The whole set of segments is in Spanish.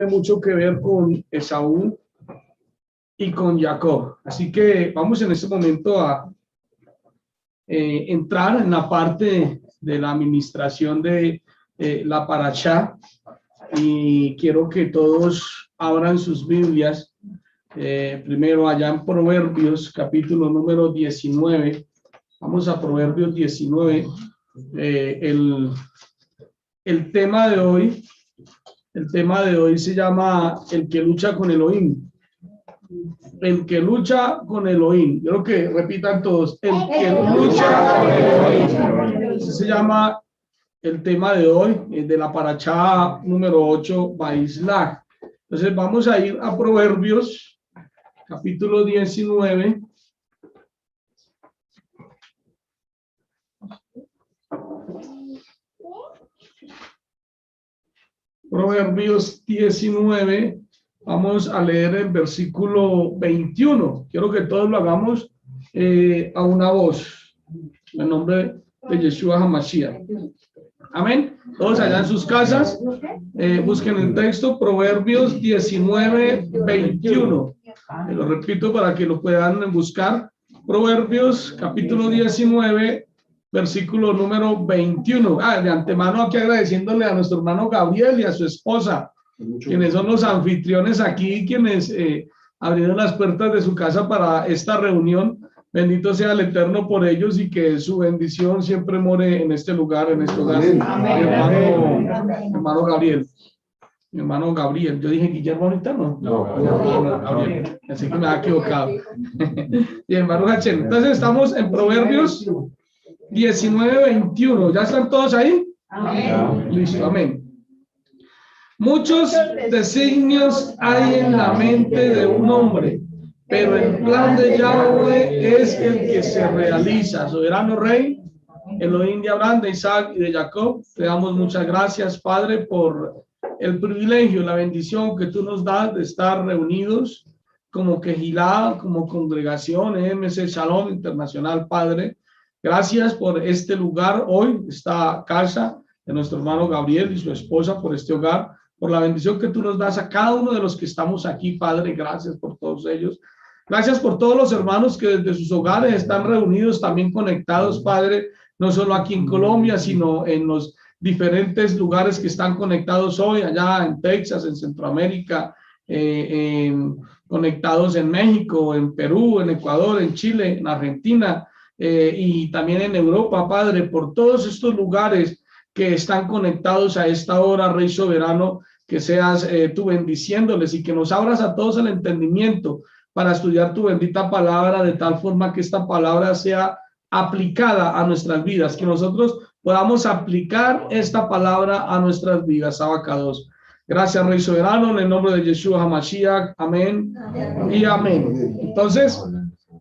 tiene mucho que ver con Esaú y con Jacob. Así que vamos en este momento a entrar en la parte de la administración de la parashá, y quiero que todos abran sus Biblias primero allá en Proverbios capítulo número 19. Vamos a Proverbios 19. El tema de hoy se llama el que lucha con Elohim. El que lucha con Elohim. Yo creo que repitan todos. El que lucha con Elohim. Ese se llama el tema de hoy, de la parashá número 8, Baislach. Entonces vamos a ir a Proverbios capítulo 19. Proverbios 19, vamos a leer el versículo 21. Quiero que todos lo hagamos a una voz, en nombre de Yeshua HaMashiach. Amén. Todos allá en sus casas, busquen el texto, Proverbios 19, 21. Lo repito para que lo puedan buscar. Proverbios capítulo 19, versículo número 21. De antemano aquí agradeciéndole a nuestro hermano Gabriel y a su esposa, quienes son los anfitriones aquí, quienes abrieron las puertas de su casa para esta reunión. Bendito sea el Eterno por ellos y que su bendición siempre more en este lugar, en este hogar. Hermano Gabriel. Mi hermano Gabriel. Yo dije Guillermo ahorita, ¿no? No, Gabriel. Así que me ha equivocado. Y hermano Hachel. Entonces estamos en Proverbios 19, 21. ¿Ya están todos ahí? Amén. Listo, amén. Muchos designios hay en la mente de un hombre, pero el plan de Yahweh es el que se realiza. Soberano Rey, Elohim de Abraham, de Isaac y de Jacob, te damos muchas gracias, Padre, por el privilegio, la bendición que tú nos das de estar reunidos como Quejilá, como congregación MC Shalom Internacional, Padre. Gracias por este lugar hoy, esta casa de nuestro hermano Gabriel y su esposa, por este hogar, por la bendición que tú nos das a cada uno de los que estamos aquí, Padre. Gracias por todos ellos. Gracias por todos los hermanos que desde sus hogares están reunidos, también conectados, Padre, no solo aquí en Colombia, sino en los diferentes lugares que están conectados hoy, allá en Texas, en Centroamérica, conectados en México, en Perú, en Ecuador, en Chile, en Argentina, y también en Europa, Padre, por todos estos lugares que están conectados a esta hora, Rey Soberano, que seas tú bendiciéndoles y que nos abras a todos el entendimiento para estudiar tu bendita palabra, de tal forma que esta palabra sea aplicada a nuestras vidas, que nosotros podamos aplicar esta palabra a nuestras vidas. Abacados. Gracias, Rey Soberano, en el nombre de Yeshua HaMashiach. Amén y amén. Entonces,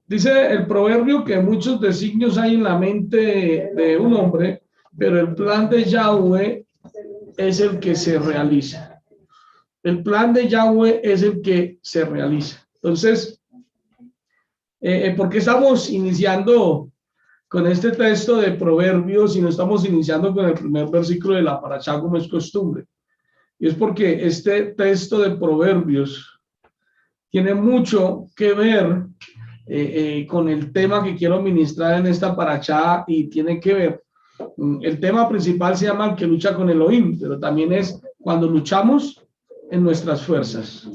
dice el proverbio que muchos designios hay en la mente de un hombre, pero el plan de Yahweh es el que se realiza. El plan de Yahweh es el que se realiza. Entonces, ¿por qué estamos iniciando con este texto de Proverbios y no estamos iniciando con el primer versículo de la parashá como es costumbre? Y es porque este texto de Proverbios tiene mucho que ver con el tema que quiero ministrar en esta parashá, y tiene que ver, el tema principal se llama el que lucha con Elohim, pero también es cuando luchamos en nuestras fuerzas.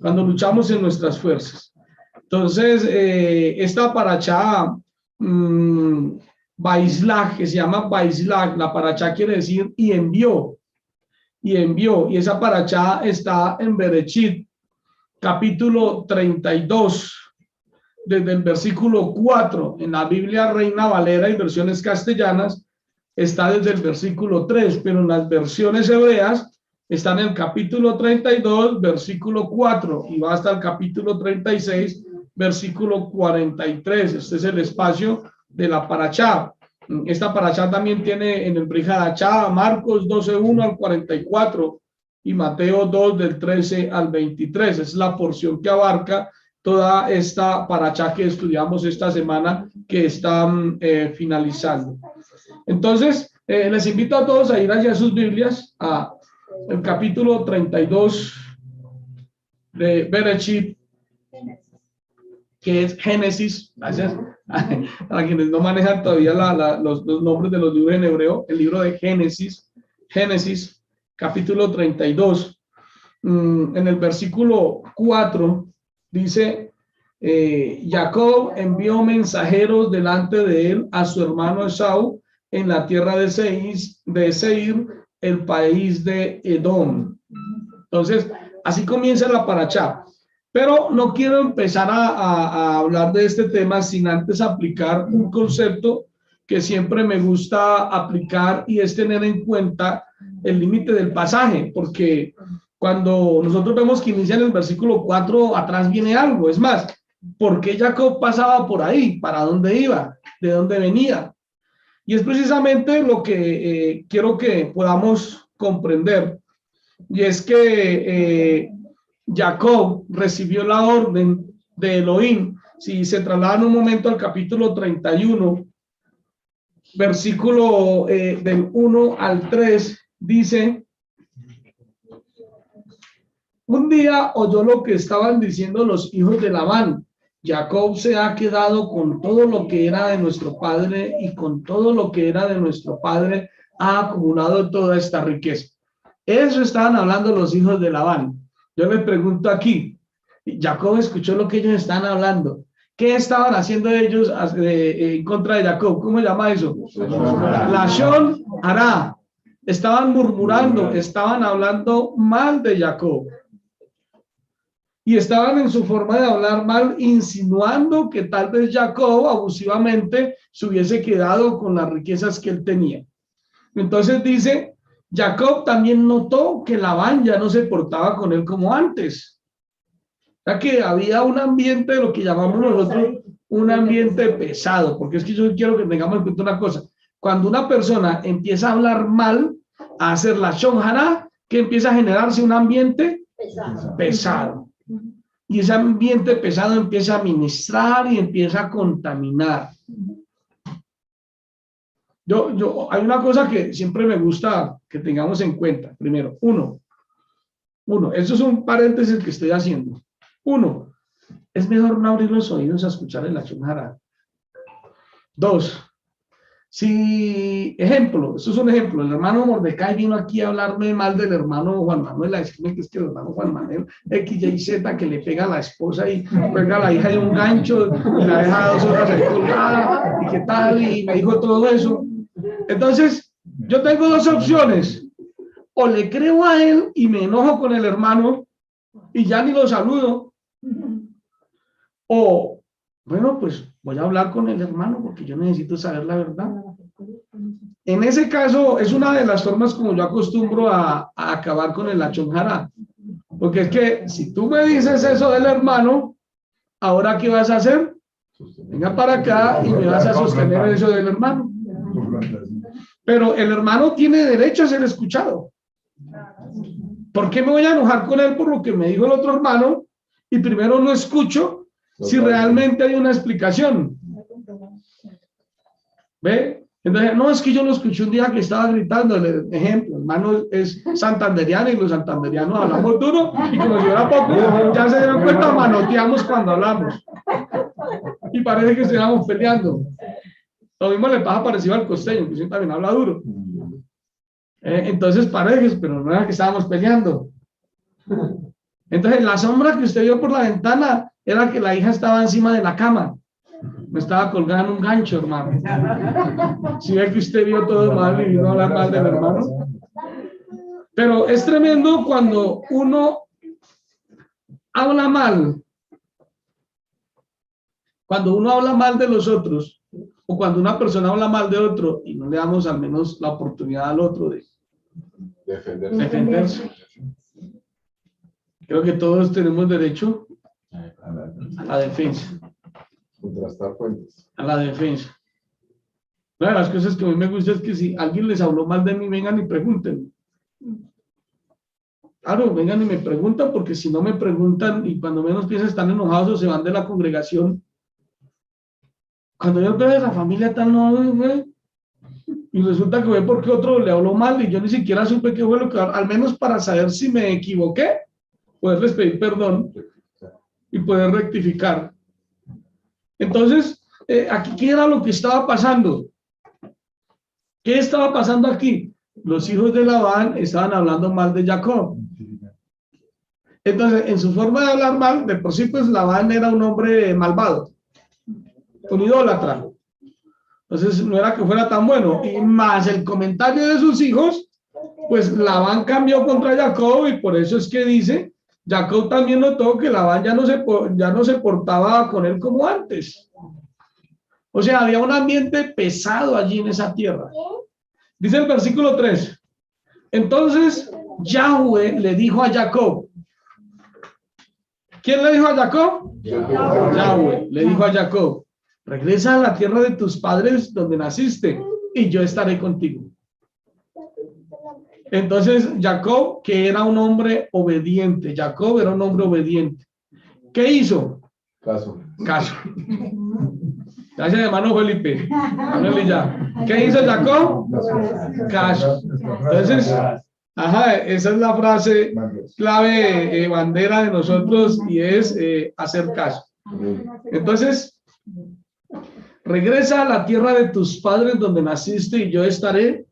Cuando luchamos en nuestras fuerzas. Entonces, esta parashá, Baislach, que se llama Baislach, la parashá quiere decir y envió, y esa parashá está en Bereshit, capítulo 32, desde el versículo 4, en la Biblia Reina Valera y versiones castellanas, está desde el versículo 3, pero en las versiones hebreas está en el capítulo 32, versículo 4, y va hasta el capítulo 36, versículo 43. Este es el espacio de la parashá. Esta parashá también tiene en el Brit Hadashá Marcos 12:1 al 44 y Mateo 2 del 13 al 23. Es la porción que abarca toda esta parashá que estudiamos esta semana, que está finalizando. Entonces, les invito a todos a ir hacia sus Biblias, a el capítulo 32 de Bereshit, que es Génesis, gracias, para quienes no manejan todavía los nombres de los libros en hebreo, el libro de Génesis, capítulo 32, en el versículo 4, dice, Jacob envió mensajeros delante de él a su hermano Esaú en la tierra de Seir, el país de Edom. Entonces, así comienza la paracha. Pero no quiero empezar a hablar de este tema sin antes aplicar un concepto que siempre me gusta aplicar, y es tener en cuenta el límite del pasaje, porque cuando nosotros vemos que inicia en el versículo 4, atrás viene algo. Es más, ¿por qué Jacob pasaba por ahí? ¿Para dónde iba? ¿De dónde venía? Y es precisamente lo que quiero que podamos comprender, y es que Jacob recibió la orden de Elohim. Si se trasladan un momento al capítulo 31, versículo del 1 al 3, dice, un día oyó lo que estaban diciendo los hijos de Labán. Jacob se ha quedado con todo lo que era de nuestro padre, y con todo lo que era de nuestro padre ha acumulado toda esta riqueza. Eso estaban hablando los hijos de Labán. Yo me pregunto aquí, Jacob escuchó lo que ellos estaban hablando. ¿Qué estaban haciendo ellos en contra de Jacob? ¿Cómo se llama eso? Lashon Hara. Estaban murmurando, estaban hablando mal de Jacob. Y estaban en su forma de hablar mal, insinuando que tal vez Jacob abusivamente se hubiese quedado con las riquezas que él tenía. Entonces dice, Jacob también notó que Labán ya no se portaba con él como antes. O sea que había un ambiente de lo que llamamos nosotros un ambiente pesado, porque es que yo quiero que tengamos en cuenta una cosa. Cuando una persona empieza a hablar mal, a hacer la shonjara, que empieza a generarse un ambiente pesado. Y ese ambiente pesado empieza a ministrar y empieza a contaminar. Hay una cosa que siempre me gusta que tengamos en cuenta. Primero, uno, eso es un paréntesis que estoy haciendo. Uno, es mejor no abrir los oídos a escuchar el Lashon Hara. Dos, ejemplo, esto es un ejemplo, el hermano Mordecai vino aquí a hablarme mal del hermano Juan Manuel, a decirme que es que el hermano Juan Manuel X, Y, Z, que le pega a la esposa y pega a la hija de un gancho y la deja 2 horas ahí colgada, y qué tal, y me dijo todo eso. Entonces, yo tengo 2 opciones: o le creo a él y me enojo con el hermano y ya ni lo saludo, o bueno, pues voy a hablar con el hermano porque yo necesito saber la verdad. En ese caso, es una de las formas como yo acostumbro a acabar con el Lashon Hara. Porque es que si tú me dices eso del hermano, ¿ahora qué vas a hacer? Venga para acá y me vas a sostener eso del hermano. Pero el hermano tiene derecho a ser escuchado. ¿Por qué me voy a enojar con él por lo que me dijo el otro hermano y primero no escucho si realmente hay una explicación? ¿Ve? Entonces, no, es que yo lo escuché un día que estaba gritando. El ejemplo, hermano es santanderiano y los santanderianos hablamos duro, y como si fuera poco, ya se dieron cuenta, manoteamos cuando hablamos y parece que estuviéramos peleando. Lo mismo le pasa parecido al costeño, que también habla duro. Entonces parece, pero no era que estábamos peleando. Entonces la sombra que usted vio por la ventana era que la hija estaba encima de la cama. Me estaba colgada en un gancho, hermano. Si ve que usted vio todo mal y vino a hablar mal del hermano. Pero es tremendo cuando uno habla mal. Cuando uno habla mal de los otros, o cuando una persona habla mal de otro y no le damos al menos la oportunidad al otro de defenderse. Creo que todos tenemos derecho a la defensa. Contrastar fuentes. A la defensa. Una de las cosas que a mí me gusta es que si alguien les habló mal de mí, vengan y pregunten. Claro, vengan y me preguntan, porque si no me preguntan y cuando menos piensan están enojados o se van de la congregación. Cuando yo veo a la familia tal, no, y resulta que fue porque otro le habló mal y yo ni siquiera supe qué fue lo que, al menos para saber si me equivoqué, poderles pedir perdón y poder rectificar. Entonces, aquí, ¿qué era lo que estaba pasando? ¿Qué estaba pasando aquí? Los hijos de Labán estaban hablando mal de Jacob. Entonces, en su forma de hablar mal, de por sí, pues Labán era un hombre malvado, un idólatra. Entonces, no era que fuera tan bueno. Y más el comentario de sus hijos, pues Labán cambió contra Jacob y por eso es que dice, Jacob también notó que Labán ya no se portaba con él como antes. O sea, había un ambiente pesado allí en esa tierra. Dice el versículo 3. Entonces, Yahweh le dijo a Jacob. ¿Quién le dijo a Jacob? Yahweh le dijo a Jacob, regresa a la tierra de tus padres donde naciste y yo estaré contigo. Entonces, Jacob, que era un hombre obediente, Jacob era un hombre obediente. ¿Qué hizo? Caso. Gracias, hermano Felipe. ¿Qué hizo Jacob? Caso. Entonces, esa es la frase clave, bandera de nosotros, y es hacer caso. Entonces, regresa a la tierra de tus padres donde naciste y yo estaré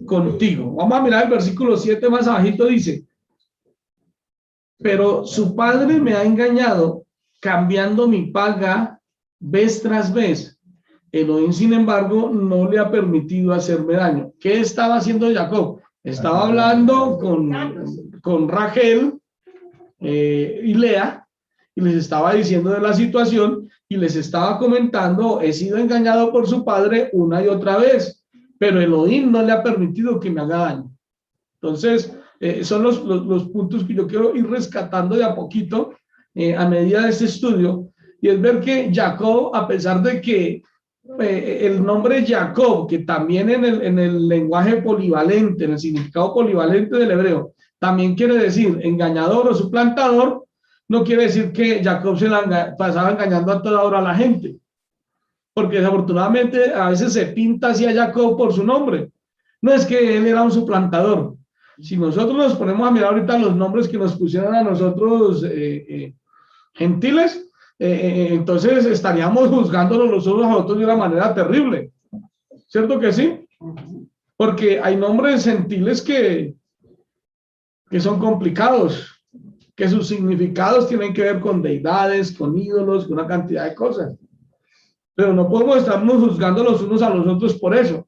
contigo. Vamos a mirar el versículo 7 más abajito, dice, pero su padre me ha engañado cambiando mi paga vez tras vez. Elohim, sin embargo, no le ha permitido hacerme daño. ¿Qué estaba haciendo Jacob? Estaba hablando con Rachel y Lea, y les estaba diciendo de la situación y les estaba comentando, he sido engañado por su padre una y otra vez, pero Elohim no le ha permitido que me haga daño. Entonces, son los puntos que yo quiero ir rescatando de a poquito a medida de este estudio, y es ver que Jacob, a pesar de que el nombre Jacob, que también en el lenguaje polivalente, en el significado polivalente del hebreo, también quiere decir engañador o suplantador, no quiere decir que Jacob se pasaba engañando a toda hora a la gente, porque desafortunadamente a veces se pinta así a Jacob por su nombre. No es que él era un suplantador. Si nosotros nos ponemos a mirar ahorita los nombres que nos pusieron a nosotros gentiles, entonces estaríamos juzgándonos los unos a otros de una manera terrible. ¿Cierto que sí? Porque hay nombres gentiles que son complicados, que sus significados tienen que ver con deidades, con ídolos, con una cantidad de cosas. Pero no podemos estarnos juzgando los unos a los otros por eso.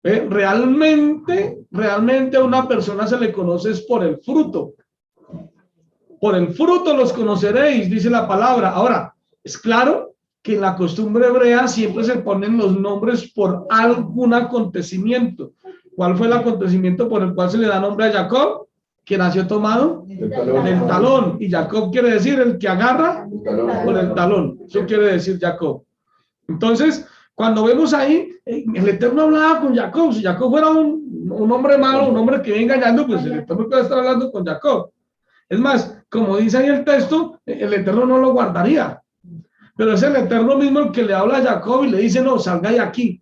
Realmente a una persona se le conoce es por el fruto. Por el fruto los conoceréis, dice la palabra. Ahora, es claro que en la costumbre hebrea siempre se ponen los nombres por algún acontecimiento. ¿Cuál fue el acontecimiento por el cual se le da nombre a Jacob? Que nació tomado del talón. Y Jacob quiere decir el que agarra con el talón. Eso quiere decir Jacob. Entonces, cuando vemos ahí, el Eterno hablaba con Jacob. Si Jacob fuera un hombre malo, un hombre que viene engañando, pues el Eterno puede estar hablando con Jacob. Es más, como dice ahí el texto, el Eterno no lo guardaría. Pero es el Eterno mismo el que le habla a Jacob y le dice, no, salga de aquí.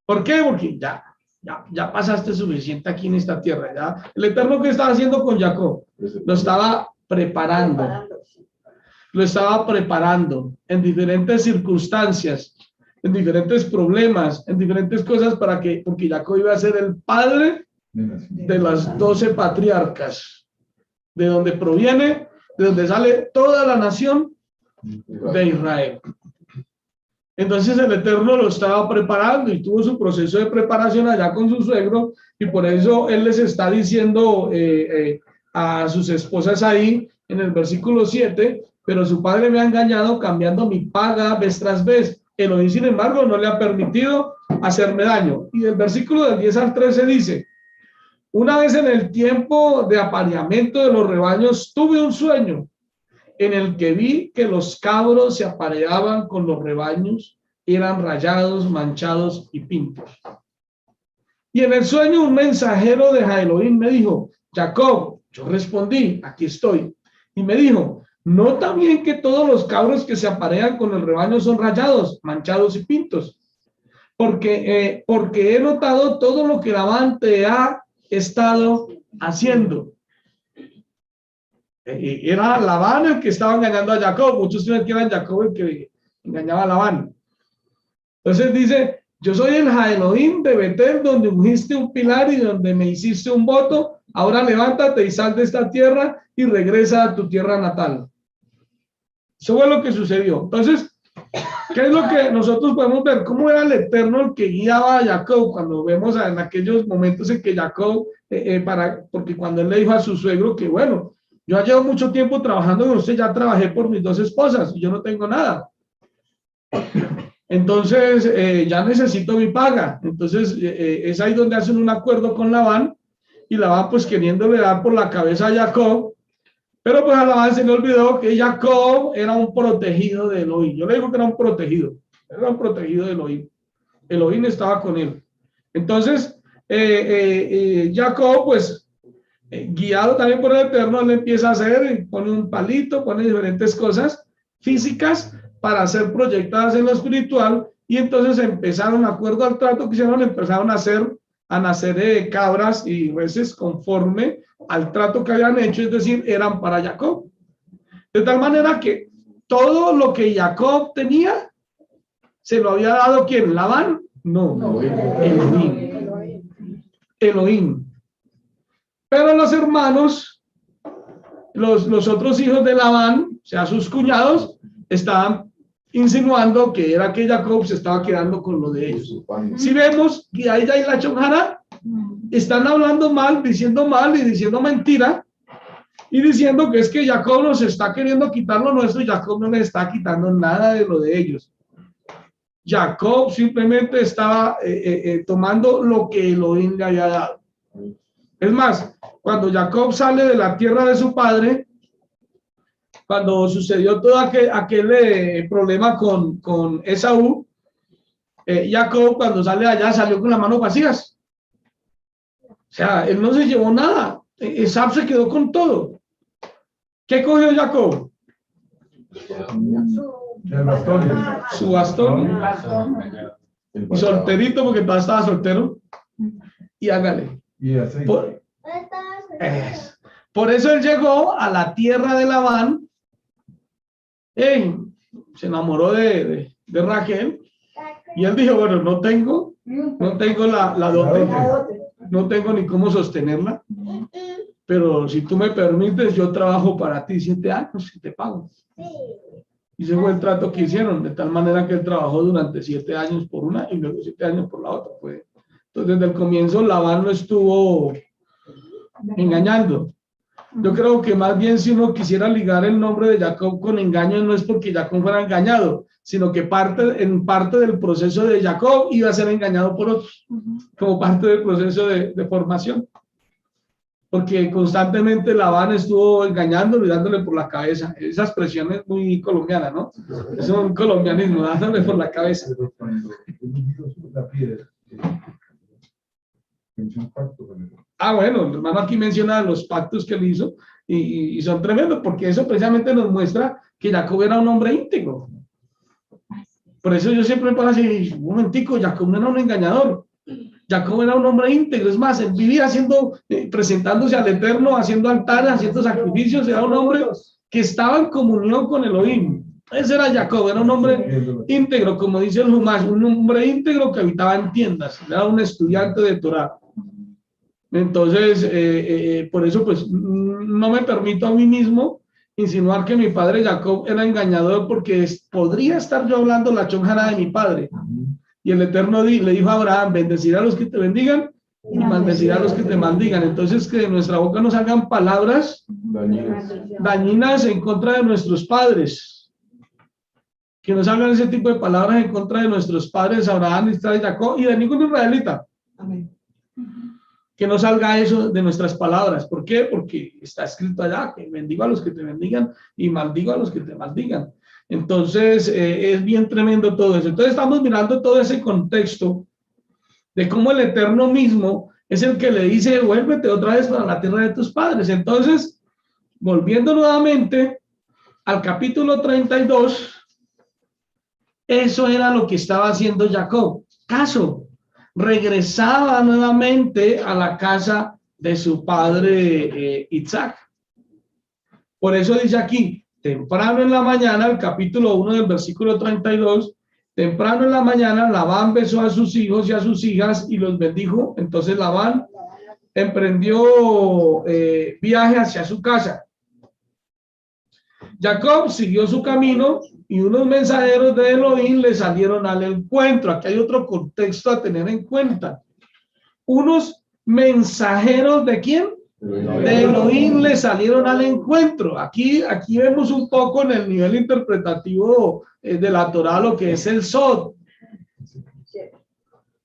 ¿Por qué? Porque ya pasaste suficiente aquí en esta tierra. ¿Ya? El Eterno, ¿qué estaba haciendo con Jacob? Lo estaba preparando. Lo estaba preparando en diferentes circunstancias, en diferentes problemas, en diferentes cosas porque Jacob iba a ser el padre de las 12 patriarcas, de donde proviene, de donde sale toda la nación de Israel. Entonces el Eterno lo estaba preparando y tuvo su proceso de preparación allá con su suegro, y por eso él les está diciendo a sus esposas ahí en el versículo 7, pero su padre me ha engañado cambiando mi paga vez tras vez. Elohim, sin embargo, no le ha permitido hacerme daño. Y el versículo del 10 al 13 dice, una vez en el tiempo de apareamiento de los rebaños tuve un sueño en el que vi que los cabros se apareaban con los rebaños, eran rayados, manchados y pintos. Y en el sueño un mensajero de Elohim me dijo, Jacob. Yo respondí, aquí estoy. Y me dijo, ¿no también que todos los cabros que se aparean con el rebaño son rayados, manchados y pintos? porque he notado todo lo que Labán te ha estado haciendo. Era Labán el que estaba engañando a Jacob. Muchos creen que era Jacob el que engañaba a Labán. Entonces dice, yo soy el Elohim de Betel, donde ungiste un pilar y donde me hiciste un voto. Ahora levántate y sal de esta tierra y regresa a tu tierra natal. Eso fue lo que sucedió. Entonces, ¿qué es lo que nosotros podemos ver? ¿Cómo era el Eterno el que guiaba a Jacob? Cuando vemos en aquellos momentos en que Jacob, porque cuando él le dijo a su suegro que, bueno, yo ya llevo mucho tiempo trabajando con usted, ya trabajé por mis 2 esposas y yo no tengo nada. Entonces, ya necesito mi paga. Entonces, es ahí donde hacen un acuerdo con Labán y Labán pues queriéndole dar por la cabeza a Jacob. Pero pues a Labán se le olvidó que Jacob era un protegido de Elohim. Yo le digo que era un protegido de Elohim. Elohim estaba con él. Entonces, Jacob, pues, guiado también por el Eterno, le empieza a hacer, pone un palito, pone diferentes cosas físicas para ser proyectadas en lo espiritual. Y entonces empezaron, de acuerdo al trato que hicieron, empezaron a nacer cabras y reses conforme al trato que habían hecho, es decir, eran para Jacob. De tal manera que todo lo que Jacob tenía, ¿se lo había dado quién? ¿Labán? No, Elohim. Pero los hermanos, los otros hijos de Labán, o sea, sus cuñados, estaban insinuando que era que Jacob se estaba quedando con lo de ellos. Si vemos que ahí ya hay la chonjara, están hablando mal y diciendo mentira y diciendo que es que Jacob nos está queriendo quitar lo nuestro y Jacob no le está quitando nada de lo de ellos. Jacob simplemente estaba tomando lo que Elohim le había dado. Es más, cuando Jacob sale de la tierra de su padre, cuando sucedió todo aquel problema con Esaú, Jacob cuando sale de allá salió con las manos vacías. O sea, él no se llevó nada. Esaú se quedó con todo. ¿Qué cogió Jacob? Su bastón. Y solterito, porque todavía estaba soltero. Y hágale. Por eso él llegó a la tierra de Labán. Se enamoró de Raquel. Y él dijo, bueno, no tengo la dote. No tengo ni cómo sostenerla. Pero si tú me permites, yo trabajo para ti 7 años y te pago. Y ese fue el trato que hicieron, de tal manera que él trabajó durante 7 años por una y luego 7 años por la otra. Entonces, desde el comienzo, Labán no estuvo engañando. Yo creo que más bien si uno quisiera ligar el nombre de Jacob con engaño, no es porque Jacob fuera engañado, sino que en parte del proceso de Jacob iba a ser engañado por otros, como parte del proceso de formación. Porque constantemente Labán estuvo engañándolo y dándole por la cabeza. Esa expresión es muy colombiana, ¿no? Es un colombianismo, dándole por la cabeza. Bueno, el hermano aquí menciona los pactos que él hizo y son tremendos, porque eso precisamente nos muestra que Jacob era un hombre íntegro. Por eso yo siempre me pongo así, un momentico, Jacob no era un engañador. Jacob era un hombre íntegro, es más, él vivía presentándose al Eterno, haciendo altares, haciendo sacrificios, era un hombre que estaba en comunión con Elohim. Ese era Jacob, era un hombre íntegro, como dice el Jumás, un hombre íntegro que habitaba en tiendas, era un estudiante de Torah. Entonces, por eso pues no me permito a mí mismo insinuar que mi padre Jacob era engañador, porque podría estar yo hablando la chonjara de mi padre. Y el Eterno le dijo a Abraham, bendecirá a los que te bendigan y maldecirá a los que te maldigan. Entonces, que de nuestra boca no salgan palabras dañinas en contra de nuestros padres. Que no salgan ese tipo de palabras en contra de nuestros padres, Abraham, Isaac y Jacob, y de ningún israelita. Amén. Que no salga eso de nuestras palabras. ¿Por qué? Porque está escrito allá, que bendigo a los que te bendigan y maldigo a los que te maldigan. Entonces, es bien tremendo todo eso. Entonces, estamos mirando todo ese contexto de cómo el Eterno mismo es el que le dice, vuélvete otra vez para la tierra de tus padres. Entonces, volviendo nuevamente al capítulo 32, eso era lo que estaba haciendo Jacob. caso. Regresaba nuevamente a la casa de su padre Isaac. Por eso dice aquí, temprano en la mañana, el capítulo 1 del versículo 32, temprano en la mañana, Labán besó a sus hijos y a sus hijas y los bendijo. Entonces Labán emprendió viaje hacia su casa. Jacob siguió su camino y unos mensajeros de Elohim le salieron al encuentro. Aquí hay otro contexto a tener en cuenta. Unos mensajeros ¿de quién? De Elohim le salieron al encuentro. Aquí vemos un poco en el nivel interpretativo de la Torá lo que es el Sod.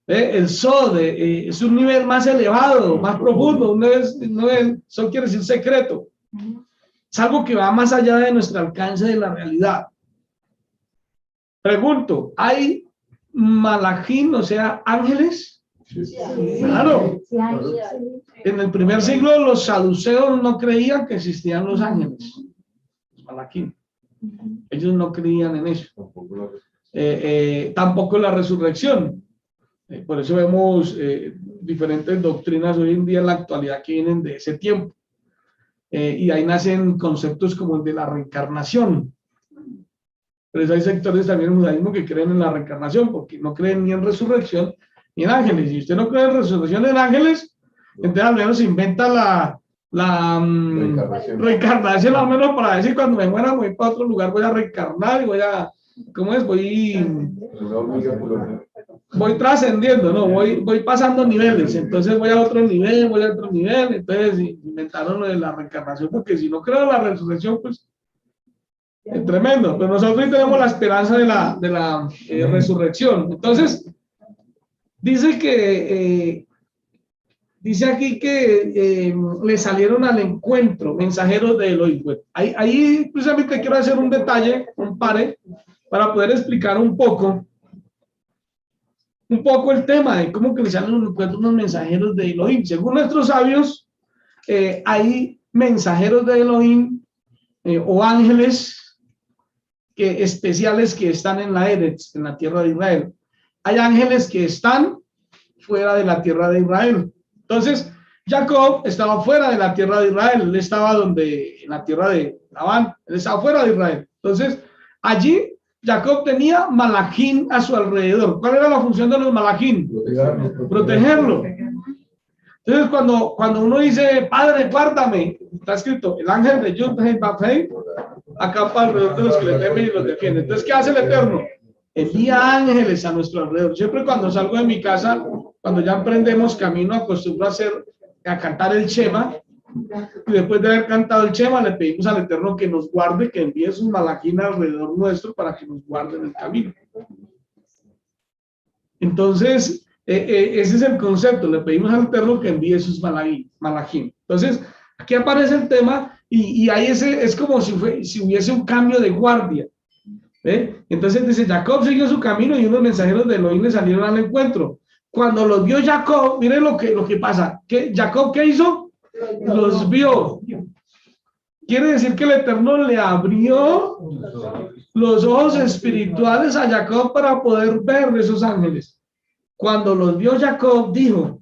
El Sod es un nivel más elevado, más profundo. Sod quiere decir secreto. Es algo que va más allá de nuestro alcance de la realidad. Pregunto, ¿hay malachim, o sea, ángeles? Claro. En el primer siglo los saduceos no creían que existían los ángeles, los malachim. Ellos no creían en eso. Tampoco la resurrección. Por eso vemos diferentes doctrinas hoy en día en la actualidad que vienen de ese tiempo. Y ahí nacen conceptos como el de la reencarnación. Pero hay sectores también en el judaísmo que creen en la reencarnación, porque no creen ni en resurrección ni en ángeles. Si usted no cree en resurrección ni en ángeles, entonces al menos se inventa la reencarnación, al menos para decir cuando me muera voy para otro lugar, voy a reencarnar y ¿cómo es? Voy trascendiendo, ¿no? Voy pasando niveles, entonces voy a otro nivel, entonces inventaron lo de la reencarnación, porque si no creo en la resurrección, pues es tremendo, pero nosotros tenemos la esperanza de la resurrección. Entonces, dice aquí que le salieron al encuentro mensajeros de Elohim. Ahí precisamente quiero hacer un detalle, un pare, para poder explicar un poco el tema de cómo que le salen al encuentro unos mensajeros de Elohim. Según nuestros sabios, hay mensajeros de Elohim o ángeles especiales que están en la Eretz, en la tierra de Israel. Hay ángeles que están fuera de la tierra de Israel. Entonces, Jacob estaba fuera de la tierra de Israel, él estaba en la tierra de Labán, él estaba fuera de Israel. Entonces, allí Jacob tenía malachim a su alrededor. ¿Cuál era la función de los malachim? Protegerlo. Entonces, cuando uno dice, Padre, guárdame, está escrito, el ángel de Yud Hei Vav Hei acampa alrededor de los que le temen y los defiende. Entonces, ¿qué hace el Eterno? Envía ángeles a nuestro alrededor. Siempre cuando salgo de mi casa, cuando ya emprendemos camino, acostumbro a cantar el Shema, y después de haber cantado el Shema, le pedimos al Eterno que nos guarde, que envíe sus malachim alrededor nuestro para que nos guarden el camino. Entonces, ese es el concepto, le pedimos al Eterno que envíe sus malachim. Entonces, aquí aparece el tema y ahí es como si hubiese un cambio de guardia. Entonces dice, Jacob siguió su camino y unos mensajeros de Elohim le salieron al encuentro. Cuando los vio Jacob, miren lo que pasa. ¿Jacob qué hizo? Los vio. Quiere decir que el Eterno le abrió los ojos espirituales a Jacob para poder ver esos ángeles. Cuando los vio Jacob, dijo,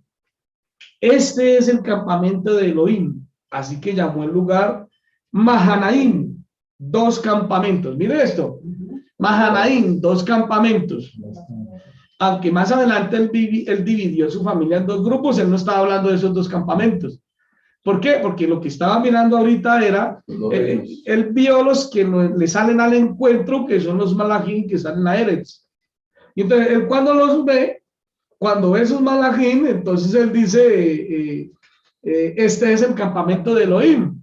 este es el campamento de Elohim. Así que llamó el lugar Mahanaim, 2 campamentos. Mire esto, Mahanaim, 2 campamentos. Aunque más adelante él dividió su familia en 2 grupos, él no estaba hablando de esos 2 campamentos. ¿Por qué? Porque lo que estaba mirando ahorita era, él vio los que le salen al encuentro, que son los malachim que salen a Eretz. Y entonces él cuando ve esos malachim, entonces él dice, este es el campamento de Elohim.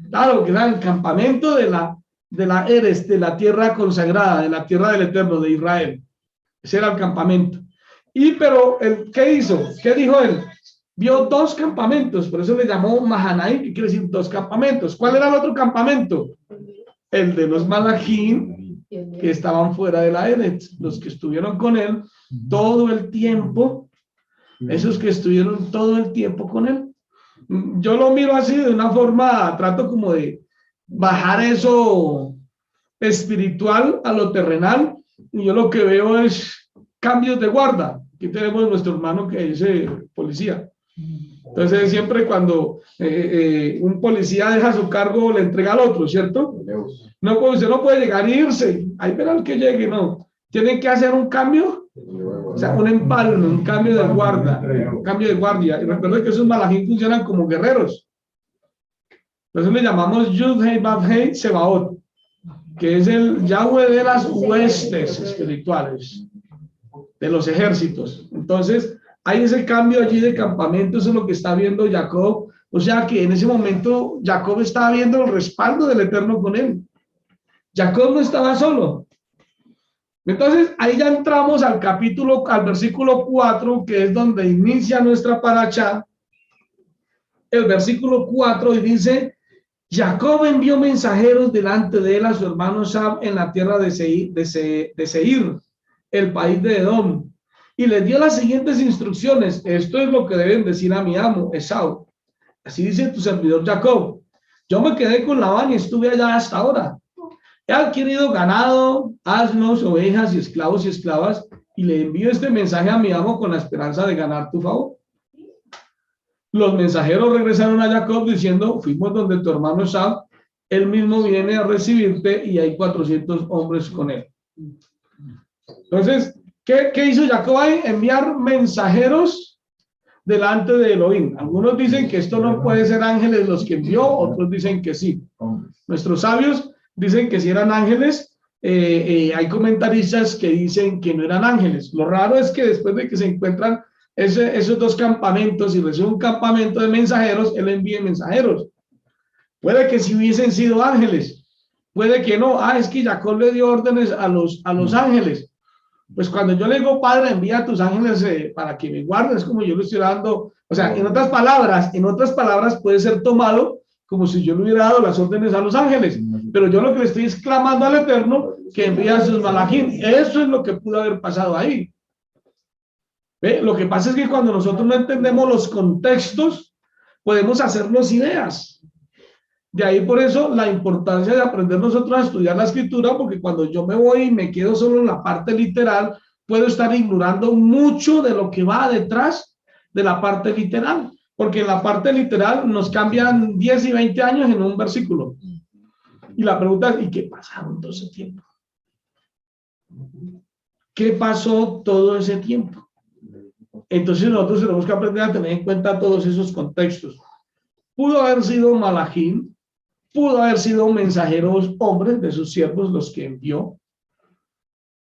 Claro, que era el campamento de la Eretz, de la tierra consagrada, de la tierra del Eterno, de Israel. Ese era el campamento. Pero, ¿qué hizo? ¿Qué dijo él? Vio 2 campamentos, por eso le llamó Mahanaim, que quiere decir 2 campamentos. ¿Cuál era el otro campamento? El de los malachim que estaban fuera de la Eretz, los que estuvieron con él todo el tiempo, esos que estuvieron todo el tiempo con él. Yo lo miro así de una forma, trato como de bajar eso espiritual a lo terrenal, y yo lo que veo es cambios de guarda. Aquí tenemos nuestro hermano que es policía. Entonces, siempre cuando un policía deja su cargo, le entrega al otro, ¿cierto? No, pues usted no puede llegar e irse. Ahí verán que llegue, no. Tienen que hacer un cambio, o sea, un empalme, un cambio de guarda, un cambio de guardia. Y recuerden que esos malajín funcionan como guerreros. Por eso le llamamos Yud-Hei Vav-Hei Sebaot, que es el Yahweh de las huestes espirituales, de los ejércitos. Entonces, hay ese cambio allí de campamento, eso es lo que está viendo Jacob. O sea que en ese momento Jacob estaba viendo el respaldo del Eterno con él. Jacob no estaba solo. Entonces, ahí ya entramos al versículo 4, que es donde inicia nuestra paracha. El versículo 4 y dice: Jacob envió mensajeros delante de él a su hermano Sab en la tierra de Seir, el país de Edom, y les dio las siguientes instrucciones. Esto es lo que deben decir a mi amo, Esau. Así dice tu servidor Jacob: yo me quedé con Labán y estuve allá hasta ahora. He adquirido ganado, asnos, ovejas y esclavos y esclavas, y le envío este mensaje a mi amo con la esperanza de ganar tu favor. Los mensajeros regresaron a Jacob diciendo: fuimos donde tu hermano Esau, él mismo viene a recibirte y hay 400 hombres con él. Entonces, ¿qué hizo Jacob ahí? Enviar mensajeros delante de Elohim. Algunos dicen que esto no puede ser ángeles los que envió, otros dicen que sí. Nuestros sabios dicen que si eran ángeles. Hay comentaristas que dicen que no eran ángeles. Lo raro es que después de que se encuentran esos dos campamentos y recibe un campamento de mensajeros, él envíe mensajeros. Puede que si hubiesen sido ángeles, puede que no. Es que Jacob le dio órdenes a los ángeles. Pues cuando yo le digo: Padre, envía a tus ángeles para que me guarden, es como yo le estoy dando. O sea, en otras palabras puede ser tomado como si yo le hubiera dado las órdenes a los ángeles, pero yo lo que le estoy es clamando al Eterno que envíe a sus malajín. Eso es lo que pudo haber pasado ahí. ¿Ve? Lo que pasa es que cuando nosotros no entendemos los contextos, podemos hacernos ideas. De ahí por eso la importancia de aprender nosotros a estudiar la escritura, porque cuando yo me voy y me quedo solo en la parte literal, puedo estar ignorando mucho de lo que va detrás de la parte literal. Porque en la parte literal nos cambian 10 y 20 años en un versículo. Y la pregunta es: ¿y qué pasaron todo ese tiempo? ¿Qué pasó todo ese tiempo? Entonces nosotros tenemos que aprender a tener en cuenta todos esos contextos. Pudo haber sido malajín, pudo haber sido mensajeros hombres de sus siervos los que envió.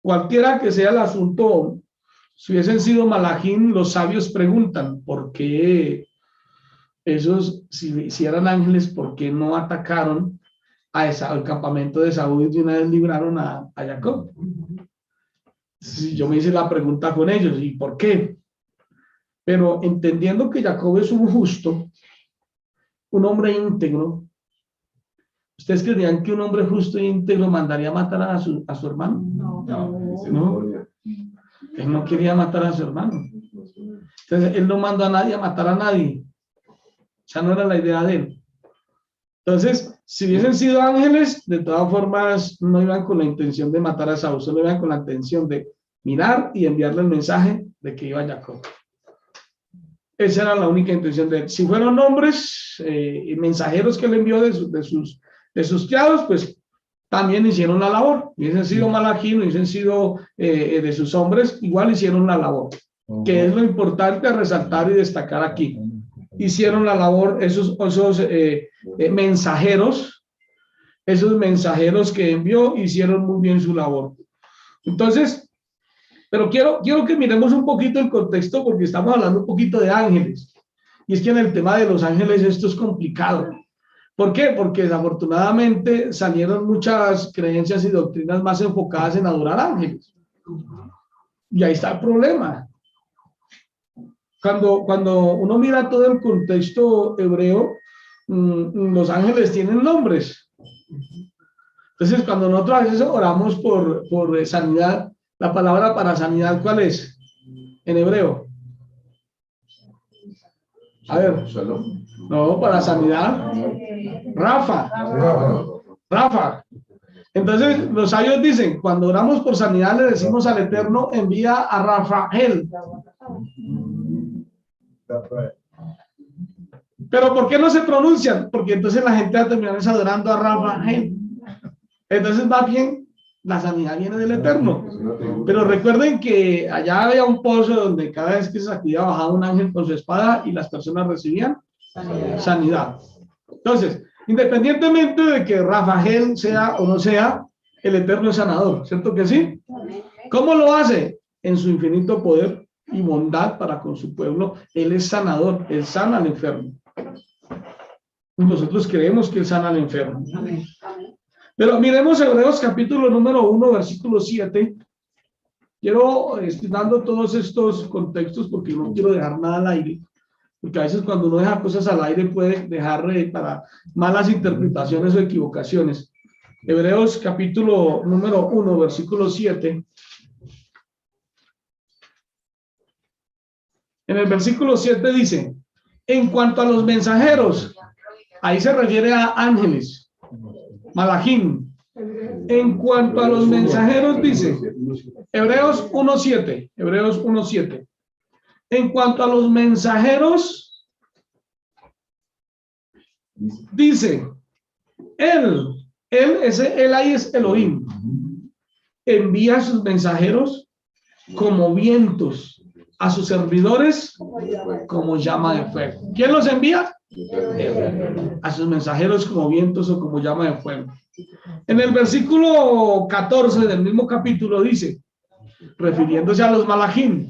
Cualquiera que sea el asunto, si hubiesen sido malajín, los sabios preguntan: ¿por qué esos, si eran ángeles, por qué no atacaron al campamento de Saúl y de una vez libraron a Jacob? Si yo me hice la pregunta con ellos: ¿y por qué? Pero entendiendo que Jacob es un justo, un hombre íntegro, ¿ustedes creían que un hombre justo e íntegro mandaría a matar a su hermano? No. Él no quería matar a su hermano. Entonces, él no mandó a nadie a matar a nadie. O sea, no era la idea de él. Entonces, si hubiesen sido ángeles, de todas formas, no iban con la intención de matar a Saúl, solo iban con la intención de mirar y enviarle el mensaje de que iba Jacob. Esa era la única intención de él. Si fueron hombres, mensajeros que él envió de sus criados, pues también hicieron la labor. Hubiesen sido malajín, hubiesen sido de sus hombres, igual hicieron la labor. Que es lo importante a resaltar y destacar aquí. Hicieron la labor esos mensajeros que envió, hicieron muy bien su labor. Entonces, pero quiero que miremos un poquito el contexto, porque estamos hablando un poquito de ángeles. Y es que en el tema de los ángeles esto es complicado. ¿Por qué? Porque desafortunadamente salieron muchas creencias y doctrinas más enfocadas en adorar ángeles. Y ahí está el problema. Cuando uno mira todo el contexto hebreo, los ángeles tienen nombres. Entonces, cuando nosotros a veces oramos por sanidad, la palabra para sanidad, ¿cuál es? En hebreo. A ver. No, para sanidad. Rafa. Entonces, los sabios dicen, cuando oramos por sanidad, le decimos al Eterno, envía a Rafael. Pero ¿por qué no se pronuncian? Porque entonces la gente va a terminar adorando a Rafael. Entonces, va bien, la sanidad viene del Eterno. Pero recuerden que allá había un pozo donde cada vez que se sacudía bajaba un ángel con su espada y las personas recibían sanidad. Entonces, independientemente de que Rafael sea o no sea, el Eterno es sanador, ¿cierto que sí? ¿Cómo lo hace? En su infinito poder y bondad para con su pueblo. Él es sanador, él sana al enfermo. Nosotros creemos que él sana al enfermo. Pero miremos Hebreos capítulo número 1, versículo 7. Estoy dando todos estos contextos porque no quiero dejar nada al aire. Porque a veces cuando uno deja cosas al aire puede dejar para malas interpretaciones o equivocaciones. Hebreos capítulo número 1, versículo 7. En el versículo 7 dice, en cuanto a los mensajeros, ahí se refiere a ángeles, malachim. En cuanto a los mensajeros dice, Hebreos 1:7, Hebreos 1:7. En cuanto a los mensajeros, dice, él ahí es Elohim, envía a sus mensajeros como vientos, a sus servidores como llama de fuego. ¿Quién los envía? A sus mensajeros como vientos o como llama de fuego. En el versículo 14 del mismo capítulo dice, refiriéndose a los malachim,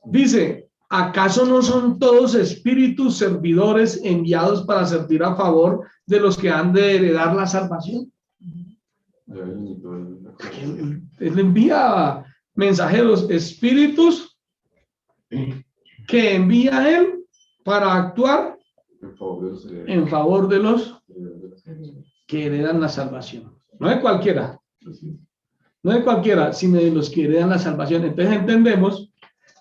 dice, ¿acaso no son todos espíritus servidores enviados para servir a favor de los que han de heredar la salvación? Él envía mensajeros, espíritus que envía él para actuar en favor de los que heredan la salvación. No de cualquiera, no de cualquiera, sino de los que heredan la salvación. Entonces entendemos,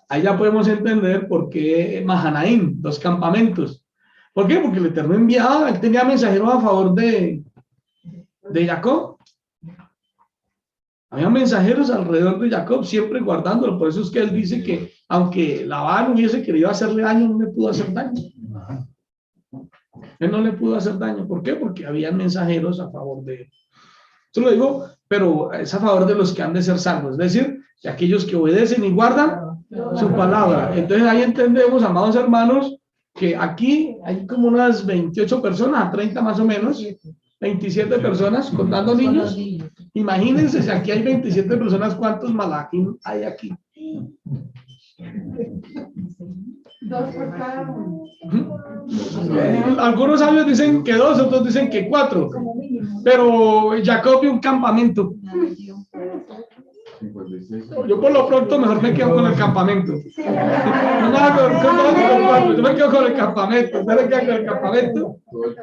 ahí ya podemos entender por qué Mahanaim, los campamentos. ¿Por qué? Porque el Eterno enviaba, él tenía mensajeros a favor de Jacob. Había mensajeros alrededor de Jacob, siempre guardándolo. Por eso es que él dice que aunque Labán hubiese querido hacerle daño, no le pudo hacer daño. Él no le pudo hacer daño. ¿Por qué? Porque había mensajeros a favor de él. Esto lo digo, pero es a favor de los que han de ser salvos. Es decir, de aquellos que obedecen y guardan su palabra. Entonces ahí entendemos, amados hermanos, que aquí hay como unas 28 personas, 30 más o menos, 27 personas, contando niños. Imagínense si aquí hay 27 personas, ¿cuántos malachim hay aquí? 2 por cada uno. Algunos sabios dicen que 2, otros dicen que 4. Pero Jacob vio un campamento. Yo por lo pronto mejor me quedo con el campamento. Yo me quedo con el campamento. ¿Ustedes quedan con el campamento? El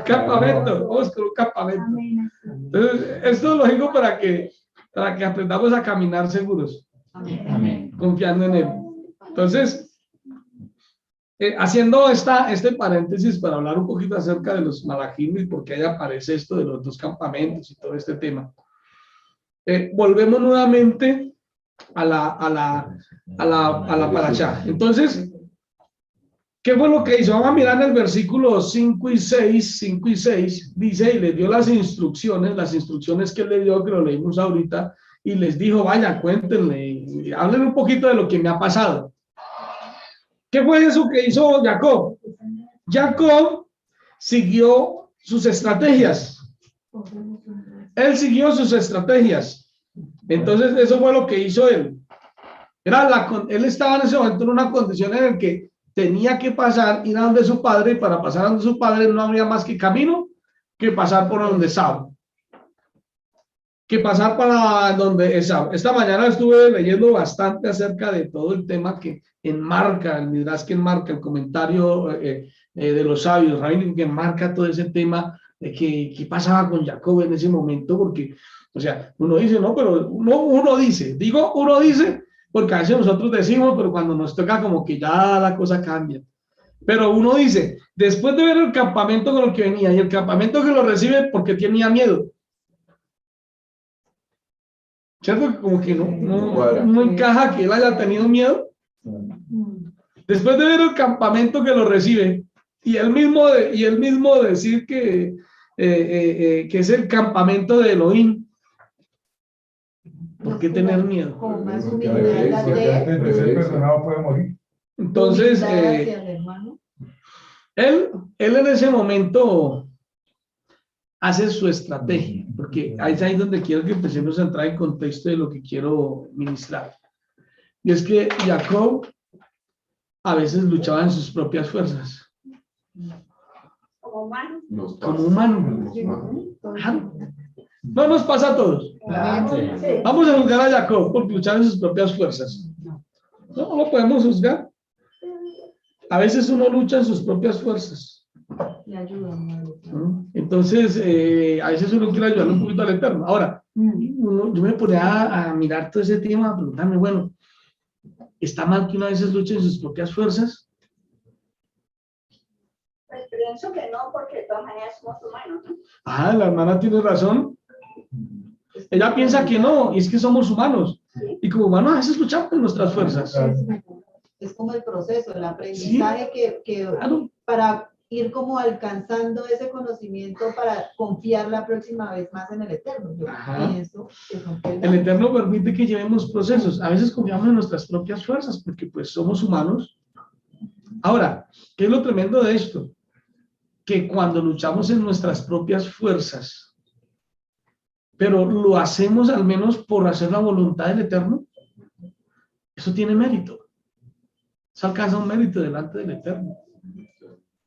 campamento. Vamos con un campamento. Entonces, esto lo digo para que aprendamos a caminar seguros. Confiando en él. Entonces, haciendo este paréntesis para hablar un poquito acerca de los malachim y por qué ahí aparece esto de los 2 campamentos y todo este tema. Volvemos nuevamente a la parashá. Entonces, ¿qué fue lo que hizo? Vamos a mirar en el versículo 5 y 6, dice, y les dio las instrucciones que él le dio, que lo leímos ahorita, y les dijo, vaya, cuéntenle, hablen un poquito de lo que me ha pasado. ¿Qué fue eso que hizo Jacob? Jacob siguió sus estrategias. Él siguió sus estrategias. Entonces, eso fue lo que hizo él. Él estaba en ese momento en una condición en la que tenía que ir a donde su padre, y para pasar a donde su padre no había más que camino que pasar por donde Esaú. Que pasar para donde Esaú. Esta mañana estuve leyendo bastante acerca de todo el tema que enmarca, el Midrash que enmarca, el comentario de los sabios, Rabbi, que enmarca todo ese tema de qué pasaba con Jacob en ese momento, porque, o sea, uno dice, no, pero uno dice, porque a veces nosotros decimos, pero cuando nos toca como que ya la cosa cambia. Pero uno dice, después de ver el campamento con el que venía y el campamento que lo recibe porque tenía miedo, ¿Cierto? Que como que no Cuadra. encaja que él haya tenido miedo. Después de ver el campamento que lo recibe, y él mismo decir que es el campamento de Elohim. ¿Por qué tener miedo? Con más Porque humildad porque de antes de ser perdonado puede morir. Entonces, hacia el hermano. él en ese momento hace su estrategia, porque ahí es ahí donde quiero que empecemos a entrar en contexto de lo que quiero ministrar. Y es que Jacob a veces luchaba en sus propias fuerzas, Como humano. Nos pasa. como humano. Nos pasa. Claro. No nos pasa a todos. Sí. Vamos a juzgar a Jacob por luchar en sus propias fuerzas. No lo podemos juzgar. A veces uno lucha en sus propias fuerzas. Le ayuda, hermano. ¿No? Entonces, a veces uno quiere ayudar un poquito al Eterno. Ahora, yo me ponía a mirar todo ese tema, a preguntarme, bueno, ¿está mal que uno a veces luche en sus propias fuerzas? Pues pienso que no, porque de todas maneras somos humanos, ¿no? Ah, la hermana tiene razón. Ella piensa que no, y es que somos humanos. Y como humanos a veces luchamos en nuestras fuerzas. Es como el proceso, el aprendizaje que Claro. para ir como alcanzando ese conocimiento para confiar la próxima vez más en el Eterno. Yo Ajá. pienso que son El Eterno permite que llevemos procesos. A veces confiamos en nuestras propias fuerzas porque pues somos humanos. Ahora, ¿qué es lo tremendo de esto? Que cuando luchamos en nuestras propias fuerzas, pero lo hacemos al menos por hacer la voluntad del Eterno, eso tiene mérito. Eso alcanza un mérito delante del Eterno.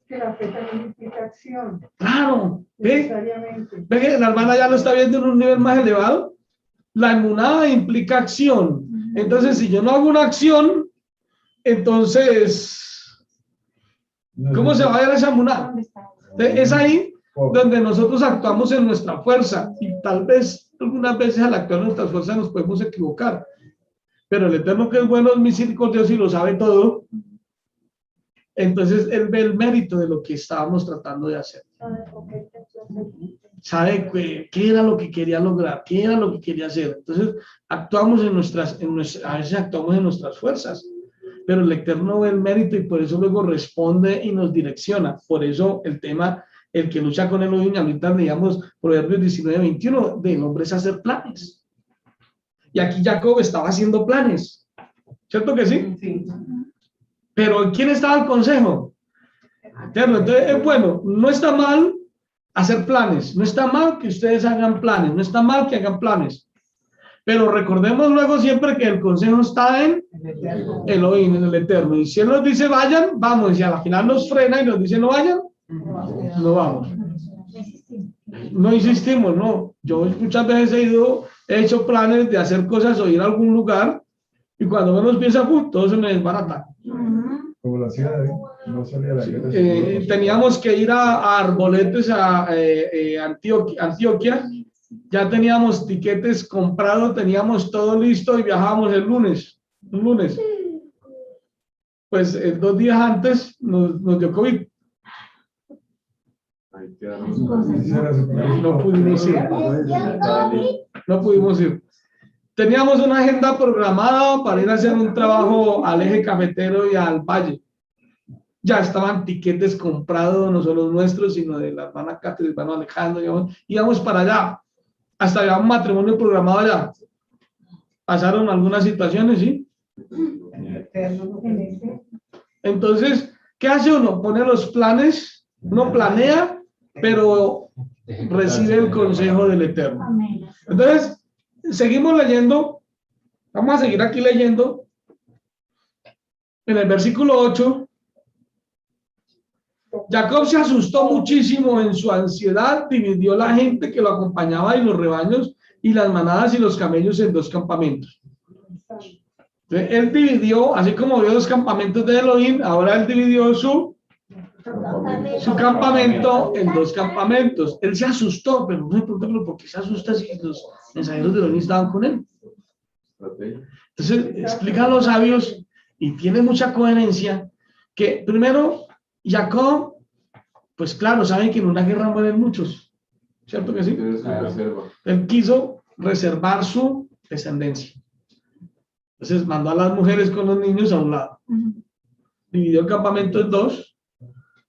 Que la fe también implica acción, Claro, ¿ve? necesariamente. ¿Ve que la hermana ya lo está viendo en un nivel más elevado? La emuná implica acción. Entonces, si yo no hago una acción, entonces, ¿cómo se va a ver esa emuná? Es ahí donde nosotros actuamos en nuestra fuerza y tal vez algunas veces al actuar en nuestras fuerzas nos podemos equivocar. Pero el Eterno, que es bueno, es misericordioso y lo sabe todo. Entonces, Él ve el mérito de lo que estábamos tratando de hacer. Sabe qué era lo que quería lograr, qué era lo que quería hacer. Entonces, actuamos a veces actuamos en nuestras fuerzas, pero el Eterno ve el mérito y por eso luego responde y nos direcciona. Por eso el tema, el que lucha con Elohim, ahorita leíamos Proverbios 19:21, del hombre es hacer planes. Y aquí Jacob estaba haciendo planes. ¿Cierto que sí? Sí. Pero ¿quién estaba al consejo? Eterno. Entonces, es bueno, no está mal hacer planes, no está mal que ustedes hagan planes, no está mal que hagan planes. Pero recordemos luego siempre que el consejo está en Elohim, en el Eterno. Y si Él nos dice vayan, vamos. Y a la final nos frena y nos dice no vayan, no vamos. No insistimos, no. Yo muchas veces he hecho planes de hacer cosas o ir a algún lugar y cuando menos piensa, todo se me desbarata. Como la hacía David, no salía a la guerra. Teníamos que ir a Arboletes, a Antioquia. Ya teníamos tiquetes comprados, teníamos todo listo y viajábamos el lunes. Un lunes. Pues 2 días antes nos dio COVID. Ahí quedaron. No pudimos ir. No pudimos ir. Teníamos una agenda programada para ir a hacer un trabajo al eje cafetero y al valle. Ya estaban tiquetes comprados, no solo nuestros, sino de la hermana Catherine, hermano Alejandro. Íbamos para allá. Hasta había un matrimonio programado allá. Pasaron algunas situaciones, ¿sí? Entonces, ¿qué hace uno? Pone los planes, uno planea, pero recibe el consejo del Eterno. Entonces, seguimos leyendo, vamos a seguir aquí leyendo. En el versículo 8, Jacob se asustó muchísimo en su ansiedad, dividió la gente que lo acompañaba y los rebaños y las manadas y los camellos en 2 campamentos. Entonces, él dividió, así como vio 2 campamentos de Elohim, ahora él dividió su campamento en 2 campamentos. Él se asustó, pero no se pregunta, ¿pero por qué se asusta si los mensajeros de Elohim estaban con él? Entonces, explican los sabios y tiene mucha coherencia que primero Jacob, pues claro, saben que en una guerra mueren muchos, ¿cierto que sí? Él quiso reservar su descendencia. Entonces mandó a las mujeres con los niños a un lado. Dividió el campamento en dos.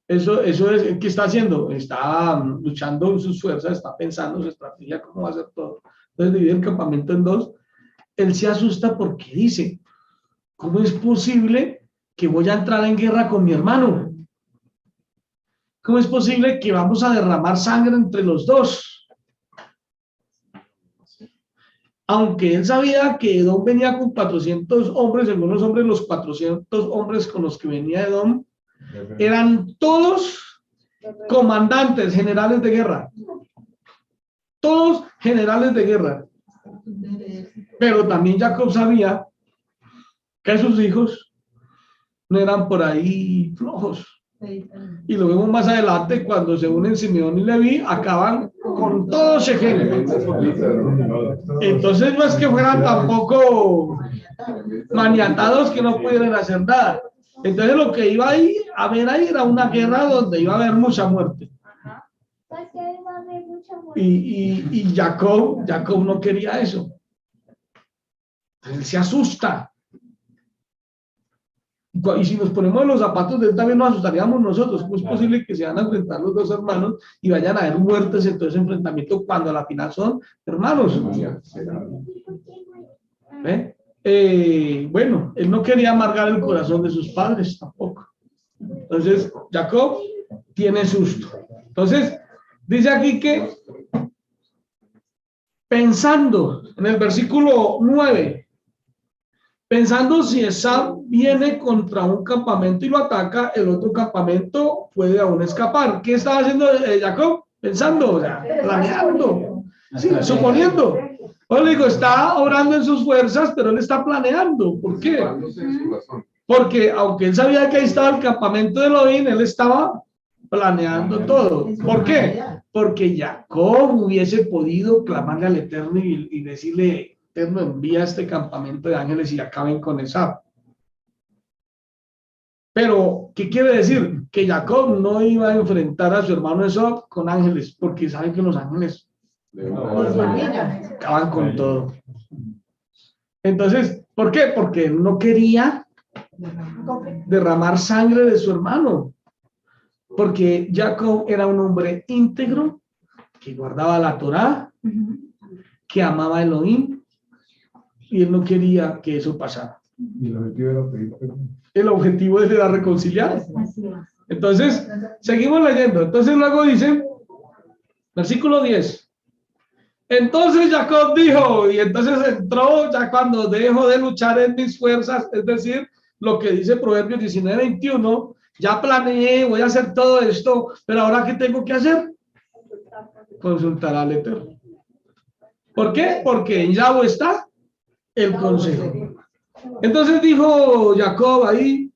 Eso es, ¿qué está haciendo? Está luchando sus fuerzas, está pensando su estrategia, cómo va a hacer todo. Entonces divide el campamento en dos. Él se asusta porque dice, ¿cómo es posible que voy a entrar en guerra con mi hermano? ¿Cómo es posible que vamos a derramar sangre entre los dos? Aunque él sabía que Edom venía con 400 hombres, según los hombres, los 400 hombres con los que venía Edom, eran todos comandantes, generales de guerra. Todos generales de guerra. Pero también Jacob sabía que sus hijos no eran por ahí flojos. Y lo vemos más adelante cuando se unen Simeón y Leví, acaban con todo Shechem. Entonces no es que fueran tampoco maniatados que no pudieran hacer nada. Entonces lo que iba ahí, a ver ahí era una guerra donde iba a haber mucha muerte. Y Jacob no quería eso. Él se asusta. Y si nos ponemos en los zapatos de él, también nos asustaríamos nosotros. ¿Cómo es posible que se van a enfrentar los dos hermanos y vayan a haber muertes en todo ese enfrentamiento cuando a la final son hermanos? Bueno, él no quería amargar el corazón de sus padres tampoco. Entonces, Jacob tiene susto. Entonces, dice aquí que pensando en el versículo 9, pensando si Esau viene contra un campamento y lo ataca, el otro campamento puede aún escapar. ¿Qué estaba haciendo Jacob? Pensando, o sea, planeando, sí, suponiendo. Os digo, está obrando en sus fuerzas, pero él está planeando. ¿Por qué? Porque aunque él sabía que ahí estaba el campamento de Elohim, él estaba planeando todo. ¿Por qué? Porque Jacob hubiese podido clamarle al Eterno y decirle, Eterno, envía este campamento de ángeles y acaben con Esau. Pero, ¿qué quiere decir? Que Jacob no iba a enfrentar a su hermano Esau con ángeles, porque sabe que los ángeles acaban con todo. Entonces, ¿por qué? Porque él no quería derramar sangre de su hermano. Porque Jacob era un hombre íntegro, que guardaba la Torá, que amaba a Elohim, y él no quería que eso pasara. Y el objetivo era pedir perdón. El objetivo era reconciliar. Entonces, seguimos leyendo. Entonces luego dice, versículo 10. Entonces Jacob dijo, y entonces entró ya cuando dejo de luchar en mis fuerzas, es decir, lo que dice Proverbios 19:21, ya planeé, voy a hacer todo esto, pero ahora ¿qué tengo que hacer? Consultar al Eterno. ¿Por qué? Porque en Yahweh está el consejo. Entonces dijo Jacob ahí,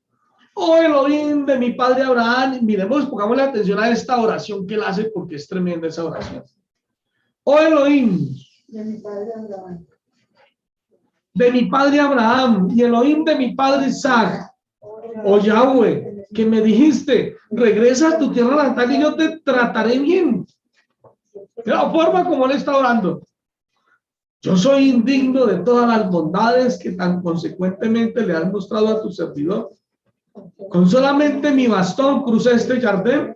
oh Elohim de mi padre Abraham, miremos, pongámosle atención a esta oración que él hace porque es tremenda esa oración. Oh Elohim De mi padre Abraham. de mi padre Abraham y Elohim de mi padre Isaac, oh Yahweh, que me dijiste, regresa a tu tierra natal y yo te trataré bien. De la forma como él está orando. Yo soy indigno de todas las bondades que tan consecuentemente le has mostrado a tu servidor. Con solamente mi bastón crucé este jardín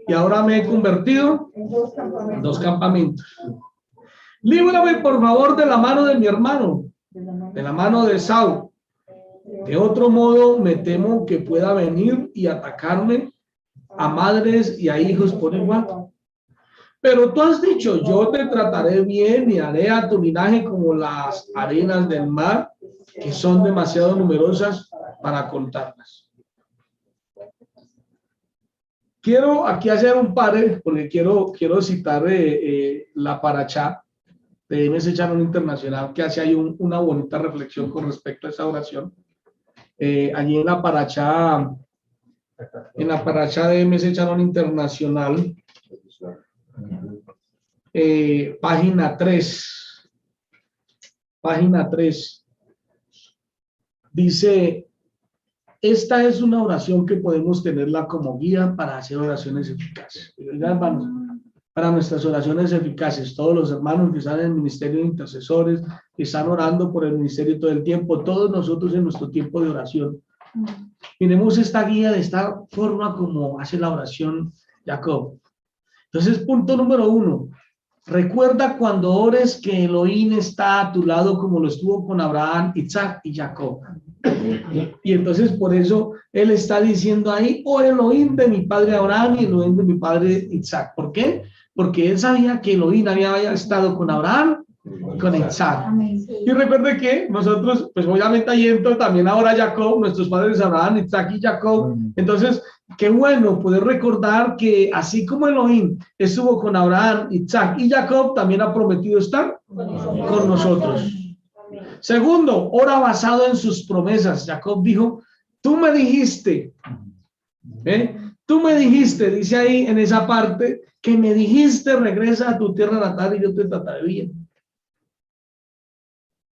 y ahora me he convertido en 2 campamentos. Líbrame por favor de la mano de mi hermano, de la mano de Esau. De otro modo me temo que pueda venir y atacarme a madres y a hijos por igual. Pero tú has dicho, yo te trataré bien y haré a tu linaje como las arenas del mar, que son demasiado numerosas para contarlas. Quiero aquí hacer un pare, porque quiero citar la parachá de M.S. Shannon Internacional, que hace ahí una bonita reflexión con respecto a esa oración. Allí en la parachá de M.S. Shannon Internacional, página 3, dice, esta es una oración que podemos tenerla como guía para hacer oraciones eficaces. Hermanos, para nuestras oraciones eficaces. Todos los hermanos que están en el ministerio de intercesores, que están orando por el ministerio todo el tiempo, todos nosotros en nuestro tiempo de oración. Miremos esta guía de esta forma como hace la oración Jacob. Entonces, punto número 1. Recuerda cuando ores que Elohim está a tu lado como lo estuvo con Abraham, Isaac y Jacob. Y entonces por eso él está diciendo ahí, oh Elohim de mi padre Abraham y Elohim de mi padre Isaac. ¿Por qué? Porque él sabía que Elohim había estado con Abraham y con Isaac. Y recuerde que nosotros, pues obviamente ahí entra también ahora Jacob, nuestros padres Abraham, Isaac y Jacob. Entonces, qué bueno poder recordar que así como Elohim estuvo con Abraham, Isaac y Jacob, también ha prometido estar con nosotros. Segundo, ora basado en sus promesas. Jacob dijo, tú me dijiste, tú me dijiste, dice ahí en esa parte, que me dijiste, regresa a tu tierra natal y yo te trataré bien.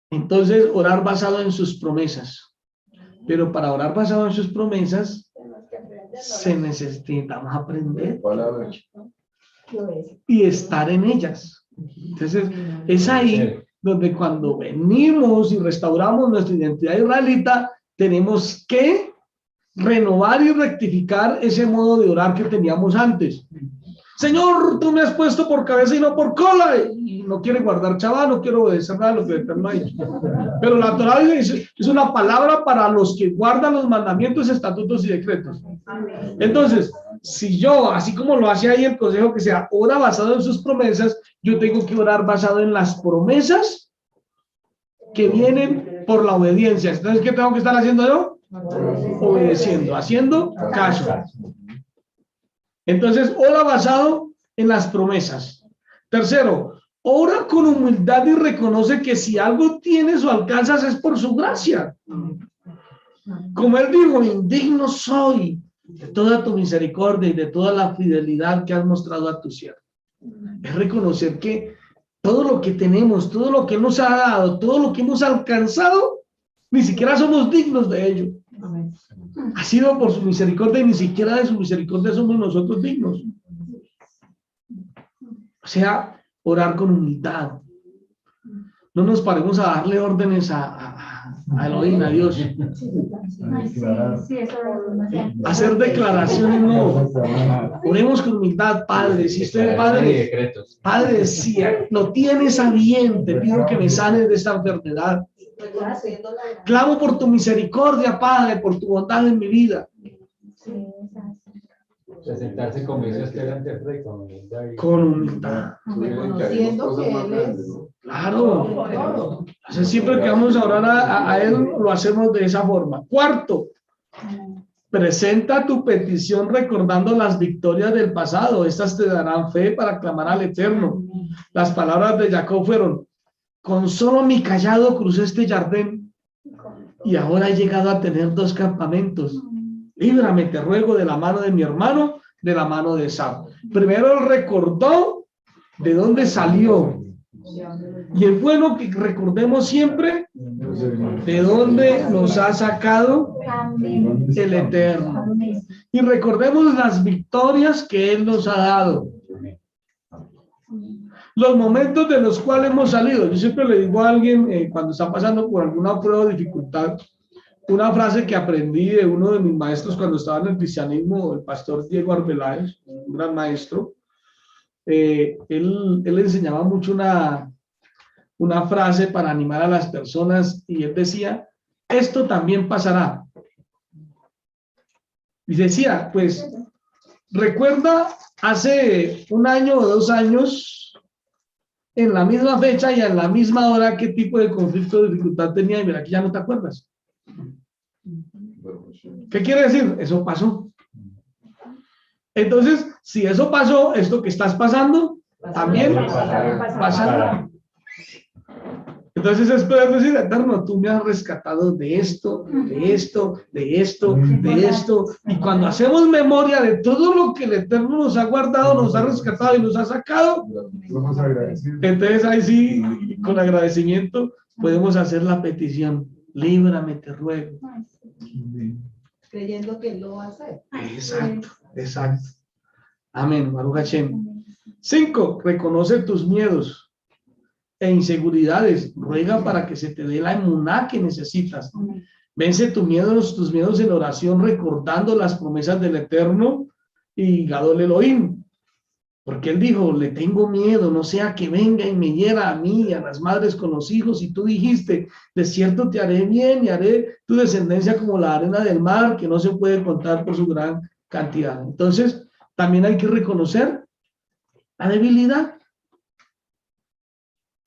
Entonces, orar basado en sus promesas. Pero para orar basado en sus promesas, necesitamos aprender y estar en ellas. Entonces, es ahí donde cuando venimos y restauramos nuestra identidad israelita, tenemos que renovar y rectificar ese modo de orar que teníamos antes. Señor, tú me has puesto por cabeza y no por cola, y no quiere guardar chaval, no quiero obedecer nada de lo que el Eterno ha dicho. Pero la Torá es una palabra para los que guardan los mandamientos, estatutos y decretos. Entonces, si yo, así como lo hace ahí el consejo que sea, ora basado en sus promesas, yo tengo que orar basado en las promesas que vienen por la obediencia. Entonces, ¿qué tengo que estar haciendo yo? Obedeciendo, haciendo caso. Entonces, ora basado en las promesas. Tercero, ora con humildad y reconoce que si algo tienes o alcanzas es por su gracia. Como él dijo, indigno soy de toda tu misericordia y de toda la fidelidad que has mostrado a tu siervo. Es reconocer que todo lo que tenemos, todo lo que nos ha dado, todo lo que hemos alcanzado, ni siquiera somos dignos de ello. Ha sido por su misericordia y ni siquiera de su misericordia somos nosotros dignos. O sea, orar con humildad. No nos paremos a darle órdenes a Elohim, a Dios. Hacer declaraciones, no. Oremos con humildad, Padre. Si usted, Padre, si lo tienes a bien, te pido que me sanes de esta enfermedad. Clamo por tu misericordia, Padre, por tu bondad en mi vida. Presentarse como dice usted delante del rey, con humildad. Reconociendo que Él es. Claro. O sea, siempre que vamos a orar a Él, lo hacemos de esa forma. Cuarto, presenta tu petición recordando las victorias del pasado. Estas te darán fe para clamar al Eterno. Las palabras de Jacob fueron: con solo mi cayado crucé este jardín y ahora he llegado a tener 2 campamentos. Líbrame, te ruego, de la mano de mi hermano, de la mano de Esau. Primero él recordó de dónde salió. Y es bueno que recordemos siempre de dónde nos ha sacado el Eterno. Y recordemos las victorias que Él nos ha dado. Los momentos de los cuales hemos salido. Yo siempre le digo a alguien cuando está pasando por alguna prueba o dificultad, una frase que aprendí de uno de mis maestros cuando estaba en el cristianismo, el pastor Diego Arbeláez, un gran maestro. Él enseñaba mucho una frase para animar a las personas y él decía: esto también pasará. Y decía, pues, recuerda hace 1 año o 2 años, en la misma fecha y en la misma hora, qué tipo de conflicto o dificultad tenía, y mira, aquí ya no te acuerdas. ¿Qué quiere decir? Eso pasó. Entonces, si eso pasó, esto que estás pasando también pasará. Entonces es poder decir: Eterno, tú me has rescatado de esto, de esto, de esto, de esto. Y cuando hacemos memoria de todo lo que el Eterno nos ha guardado, nos ha rescatado y nos ha sacado, entonces ahí sí, con agradecimiento, podemos hacer la petición: líbrame, te ruego. Creyendo que Él lo va a hacer. Exacto, exacto. Amén, Baruch Hashem. 5, reconoce tus miedos e inseguridades. Ruega para que se te dé la emuná que necesitas. Vence tus miedos en oración, recordando las promesas del Eterno y Gadol Elohim. Porque él dijo, le tengo miedo, no sea que venga y me hiera a mí y a las madres con los hijos. Y tú dijiste, de cierto te haré bien y haré tu descendencia como la arena del mar, que no se puede contar por su gran cantidad. Entonces, también hay que reconocer la debilidad.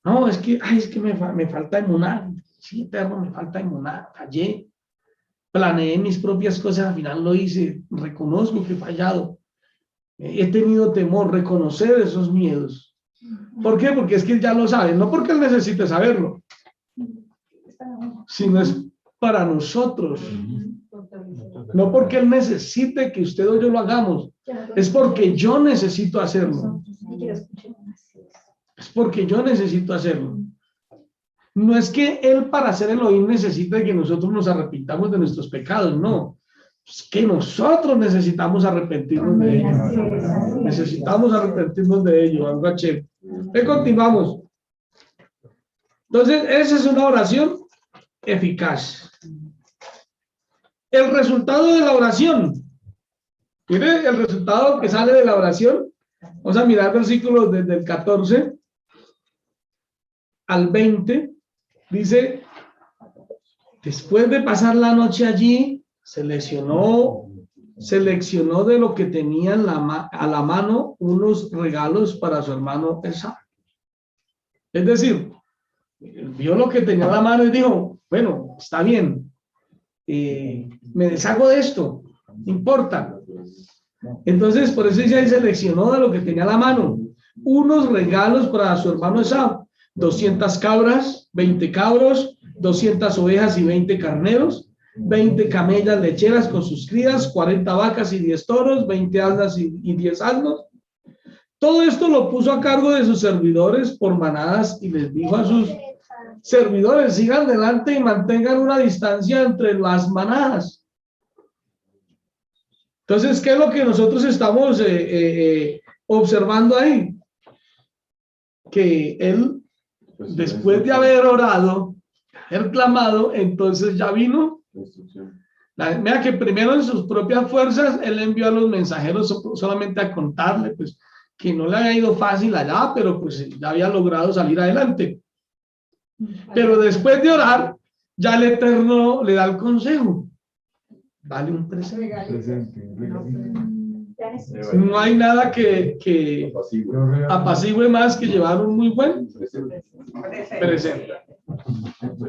No, es que me falta emuná. Sí, Eterno, me falta emuná. Fallé. Planeé mis propias cosas, al final lo hice. Reconozco que he fallado. He tenido temor, reconocer esos miedos. ¿Por qué? Porque es que él ya lo sabe. No porque él necesite saberlo, sino es para nosotros. No porque él necesite que usted o yo lo hagamos. Es porque yo necesito hacerlo. Es porque yo necesito hacerlo. No es que él para ser Elohim necesite que nosotros nos arrepintamos de nuestros pecados, no. Es que nosotros necesitamos arrepentirnos de ellos. Necesitamos arrepentirnos de ellos. Continuamos. Entonces, esa es una oración eficaz. El resultado de la oración. Mire el resultado que sale de la oración. Vamos a mirar versículos desde el 14 al 20. Dice, después de pasar la noche allí, seleccionó de lo que tenía a la mano unos regalos para su hermano Esaú. Es decir, vio lo que tenía a la mano y dijo, bueno, está bien, me deshago de esto, no importa. Entonces, por eso ella seleccionó de lo que tenía a la mano unos regalos para su hermano Esaú. 200 cabras, 20 cabros, 200 ovejas y 20 carneros, 20 camellas lecheras con sus crías, 40 vacas y 10 toros, 20 asnas y 10 asnos. Todo esto lo puso a cargo de sus servidores por manadas y les dijo a sus servidores, sigan adelante y mantengan una distancia entre las manadas. Entonces, ¿qué es lo que nosotros estamos observando ahí? Que él, después de haber orado, haber clamado, entonces ya vino. Mira que primero en sus propias fuerzas, él envió a los mensajeros solamente a contarle, pues, que no le había ido fácil allá, pero pues ya había logrado salir adelante. Pero después de orar, ya el Eterno le da el consejo. Dale un presente. No hay nada que apacigüe más que llevar un muy buen presente.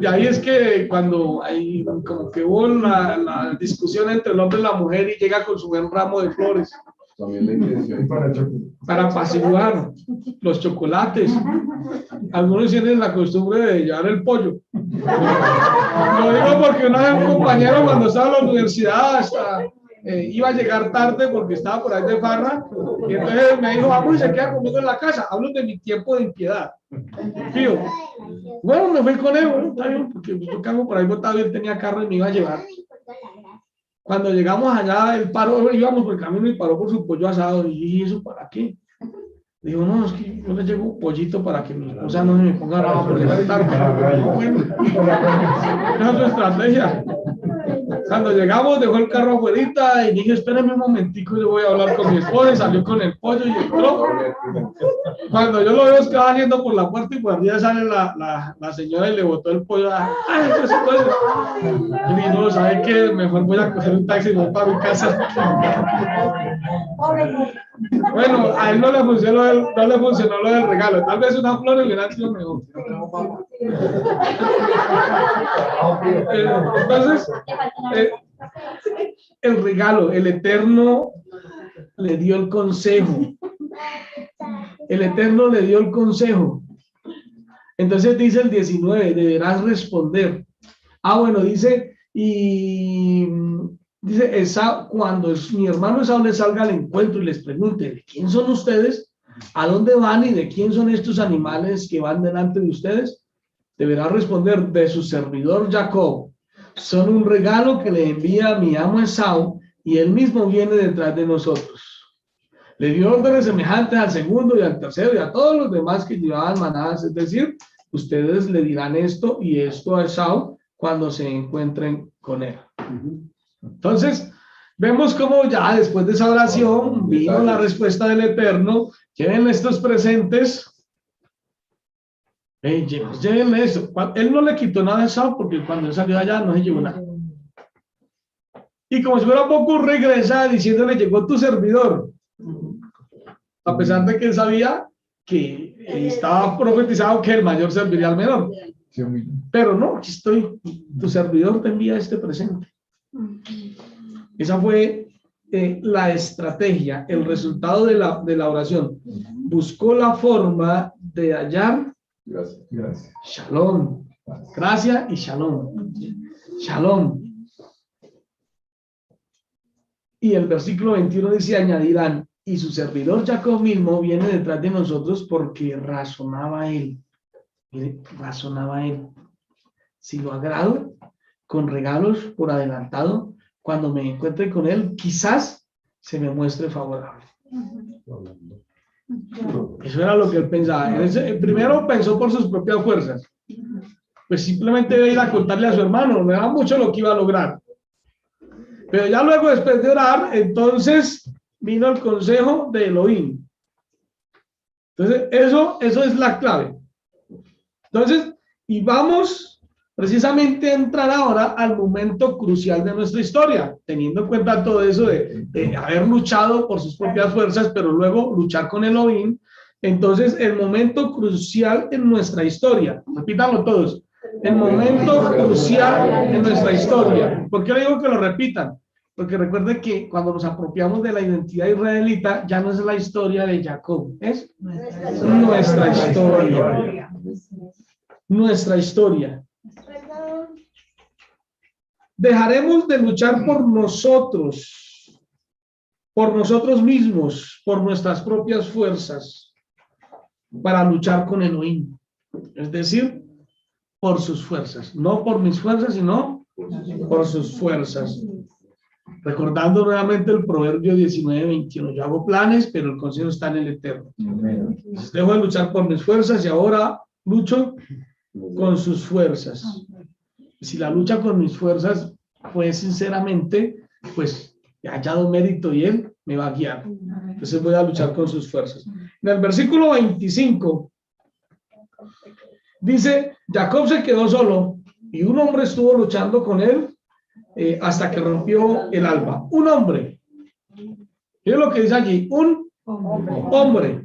Y ahí es que cuando hay como que hubo la discusión entre el hombre y la mujer y llega con su buen ramo de flores para apaciguar los chocolates. Algunos tienen la costumbre de llevar el pollo. Lo digo porque una vez un compañero cuando estaba en la universidad hasta iba a llegar tarde porque estaba por ahí de farra y entonces me dijo, vamos y se queda conmigo en la casa. Hablo de mi tiempo de impiedad. Tío, bueno, me fui con él, bueno, está bien, porque yo cargo por ahí botado y él tenía carro y me iba a llevar. Cuando llegamos allá, él paró, íbamos por el camino y paró por su pollo asado. Y dije, ¿eso para qué? Digo, no, es que yo le llevo pollito para que mi esposa no se me ponga brava por llegar tarde. Bueno, esa es su estrategia. Cuando llegamos, dejó el carro afuera y dije, espérenme un momentico, yo voy a hablar con mi esposa. Y salió con el pollo y entró. Cuando yo lo veo, es que va saliendo por la puerta y por arriba sale la señora y le botó el pollo. ¡Ay, pues, y dije, no, ¿sabe qué? Mejor voy a coger un taxi y voy para mi casa. Bueno, a él no le funcionó lo del regalo. Tal vez una flor hubiera sido mejor. Entonces, el regalo, el Eterno le dio el consejo. El Eterno le dio el consejo. Entonces dice el 19, deberás responder. Bueno, dice, y dice, cuando mi hermano Esaú les salga al encuentro y les pregunte, ¿de quién son ustedes? ¿A dónde van y de quién son estos animales que van delante de ustedes? Deberá responder, de su servidor Jacob. Son un regalo que le envía a mi amo Esaú y él mismo viene detrás de nosotros. Le dio órdenes semejantes al segundo y al tercero y a todos los demás que llevaban manadas. Es decir, ustedes le dirán esto y esto a Esaú cuando se encuentren con él. Entonces, vemos cómo ya después de esa oración vino la respuesta del Eterno. Lleven estos presentes. Lleven eso. Él no le quitó nada a Esaú porque cuando él salió allá no se llevó nada. Y como si fuera poco, regresa diciéndole: llegó tu servidor. A pesar de que él sabía que estaba profetizado que el mayor serviría al menor. Pero no, aquí estoy. Tu servidor te envía este presente. Esa fue la estrategia, el resultado de la oración. Buscó la forma de hallar Shalom. Gracia y Shalom. Shalom. Y el versículo 21 dice: añadirán, y su servidor Jacob mismo viene detrás de nosotros porque razonaba él. Mire, razonaba él. Si lo agrado con regalos por adelantado, cuando me encuentre con él, quizás se me muestre favorable. Eso era lo que él pensaba. Primero pensó por sus propias fuerzas. Pues simplemente iba a ir a contarle a su hermano, no era mucho lo que iba a lograr. Pero ya luego, después de orar, entonces vino el consejo de Elohim. Entonces, eso es la clave. Entonces, y vamos precisamente a entrar ahora al momento crucial de nuestra historia, teniendo en cuenta todo eso de haber luchado por sus propias fuerzas, pero luego luchar con Elohim. Entonces, el momento crucial en nuestra historia, repítanlo todos, el momento crucial en nuestra historia. ¿Por qué le digo que lo repitan? Porque recuerden que cuando nos apropiamos de la identidad israelita, ya no es la historia de Jacob, es nuestra historia. Nuestra historia. Dejaremos de luchar por nosotros mismos, por nuestras propias fuerzas, para luchar con Elohim. Es decir, por sus fuerzas. No por mis fuerzas, sino por sus fuerzas. Recordando nuevamente el Proverbio 19:21. Yo hago planes, pero el consejo está en el Eterno. Dejo de luchar por mis fuerzas y ahora lucho con sus fuerzas. Si la lucha con mis fuerzas fue sinceramente, pues he hallado mérito y él me va a guiar. Entonces voy a luchar con sus fuerzas. En el versículo 25 dice: Jacob se quedó solo y un hombre estuvo luchando con él hasta que rompió el alba. Un hombre. ¿Qué es lo que dice allí? Un hombre.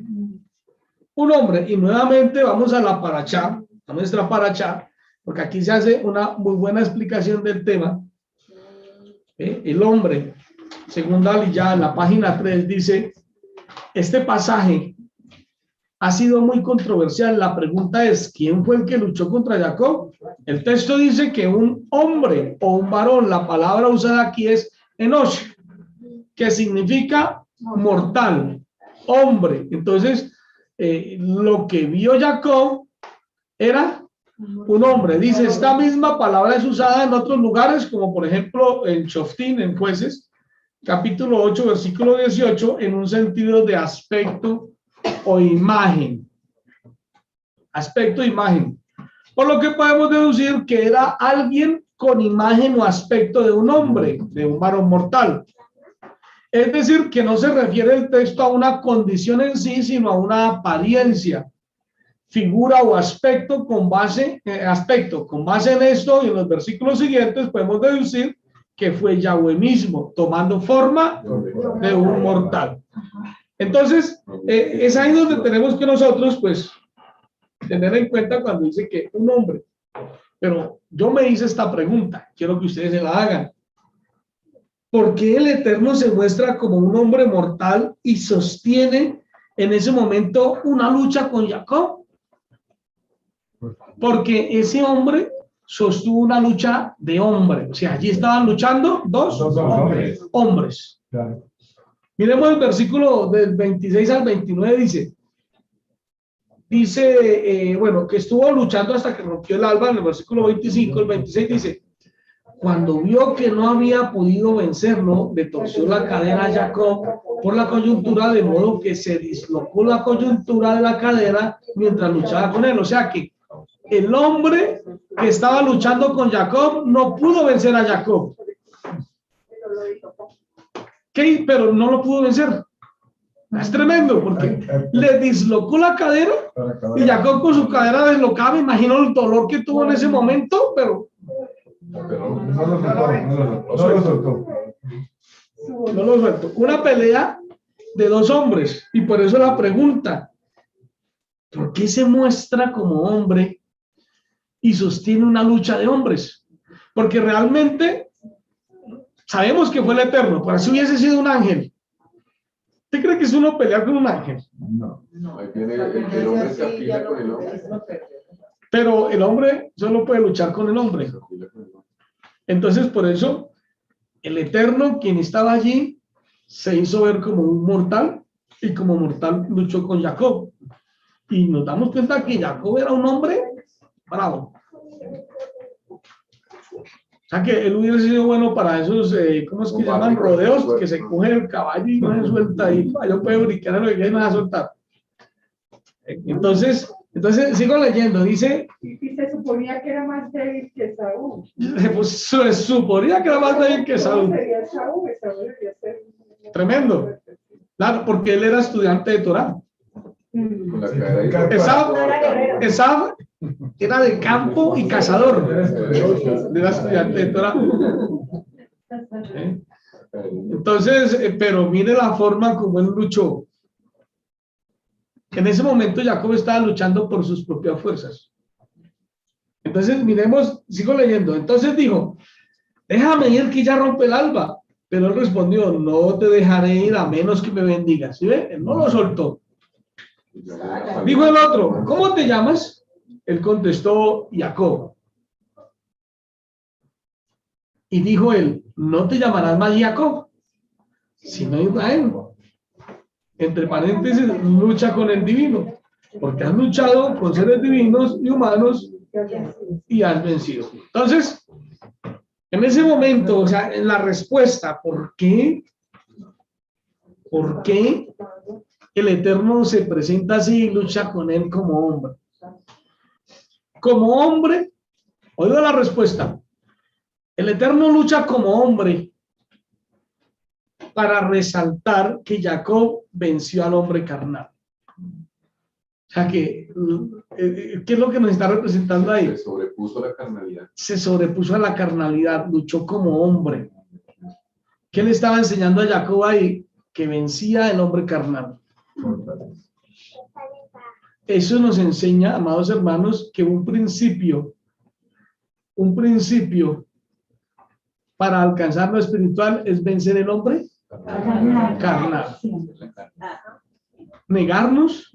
Un hombre. Y nuevamente vamos a la parachá, a nuestra parachá, porque aquí se hace una muy buena explicación del tema. El hombre, según Aliyah, en la página 3, dice: este pasaje ha sido muy controversial. La pregunta es: ¿quién fue el que luchó contra Jacob? El texto dice que un hombre o un varón. La palabra usada aquí es Enosh, que significa mortal, hombre. Entonces, lo que vio Jacob era un hombre. Dice, esta misma palabra es usada en otros lugares, como por ejemplo en Shoftim, en Jueces, capítulo 8, versículo 18, en un sentido de aspecto o imagen. Aspecto e imagen. Por lo que podemos deducir que era alguien con imagen o aspecto de un hombre, de un varón mortal. Es decir, que no se refiere el texto a una condición en sí, sino a una apariencia, figura o aspecto con base en esto, y en los versículos siguientes podemos deducir que fue Yahweh mismo, tomando forma de un mortal. Entonces, es ahí donde tenemos que nosotros, pues, tener en cuenta cuando dice que un hombre. Pero yo me hice esta pregunta, quiero que ustedes se la hagan. ¿Por qué el Eterno se muestra como un hombre mortal y sostiene en ese momento una lucha con Jacob? Porque ese hombre sostuvo una lucha de hombre. O sea, allí estaban luchando dos hombres. Claro. Miremos el versículo del 26 al 29, dice, bueno, que estuvo luchando hasta que rompió el alba. En el versículo 25, el 26 dice: cuando vio que no había podido vencerlo, le torció la cadera a Jacob por la coyuntura, de modo que se dislocó la coyuntura de la cadera mientras luchaba con él. O sea que el hombre que estaba luchando con Jacob no pudo vencer a Jacob. ¿Qué? Pero no lo pudo vencer. Es tremendo porque le dislocó la cadera y Jacob con su cadera deslocada, me imagino el dolor que tuvo en ese momento, pero no lo soltó. No lo suelto. Una pelea de dos hombres. Y por eso la pregunta: ¿por qué se muestra como hombre y sostiene una lucha de hombres? Porque realmente sabemos que fue el Eterno, pero si hubiese sido un ángel, ¿usted cree que es uno pelear con un ángel? No. Ahí viene el hombre se afila con el hombre. Pero el hombre solo puede luchar con el hombre. Entonces, por eso, el Eterno, quien estaba allí, se hizo ver como un mortal, y como mortal luchó con Jacob. Y nos damos cuenta que Jacob era un hombre bravo. O sea que él hubiera sido bueno para esos, ¿cómo es que llaman? Rodeos, que se coge el caballo y no se suelta ahí. Yo puedo brincar a lo que quiera y no se va a soltar. Entonces, sigo leyendo, dice... Y se suponía que era más débil que Saúl. Pues se suponía que era más débil que Saúl. Sería Saúl, Saúl debía ser... Tremendo. Claro, porque él era estudiante de Torá. Con la cadera Esab era de campo y cazador. Era estudiante de Torá. Entonces, pero mire la forma como él luchó. En ese momento Jacob estaba luchando por sus propias fuerzas. Entonces, miremos, sigo leyendo. Entonces dijo: déjame ir que ya rompe el alba. Pero él respondió: no te dejaré ir a menos que me bendigas. ¿Sí ve? Él no lo soltó. Dijo el otro: ¿cómo te llamas? Él contestó: Jacob. Y dijo él: no te llamarás más Jacob, sino Israel. Entre paréntesis, lucha con el divino, porque has luchado con seres divinos y humanos y has vencido. Entonces, en ese momento, o sea, en la respuesta, ¿por qué el Eterno se presenta así y lucha con él como hombre? Como hombre, oiga la respuesta. El Eterno lucha como hombre para resaltar que Jacob venció al hombre carnal. O sea que, ¿qué es lo que nos está representando ahí? Se sobrepuso a la carnalidad. Se sobrepuso a la carnalidad, luchó como hombre. ¿Qué le estaba enseñando a Jacob ahí? Que vencía el hombre carnal. Eso nos enseña, amados hermanos, que un principio para alcanzar lo espiritual es vencer el hombre carnal. Negarnos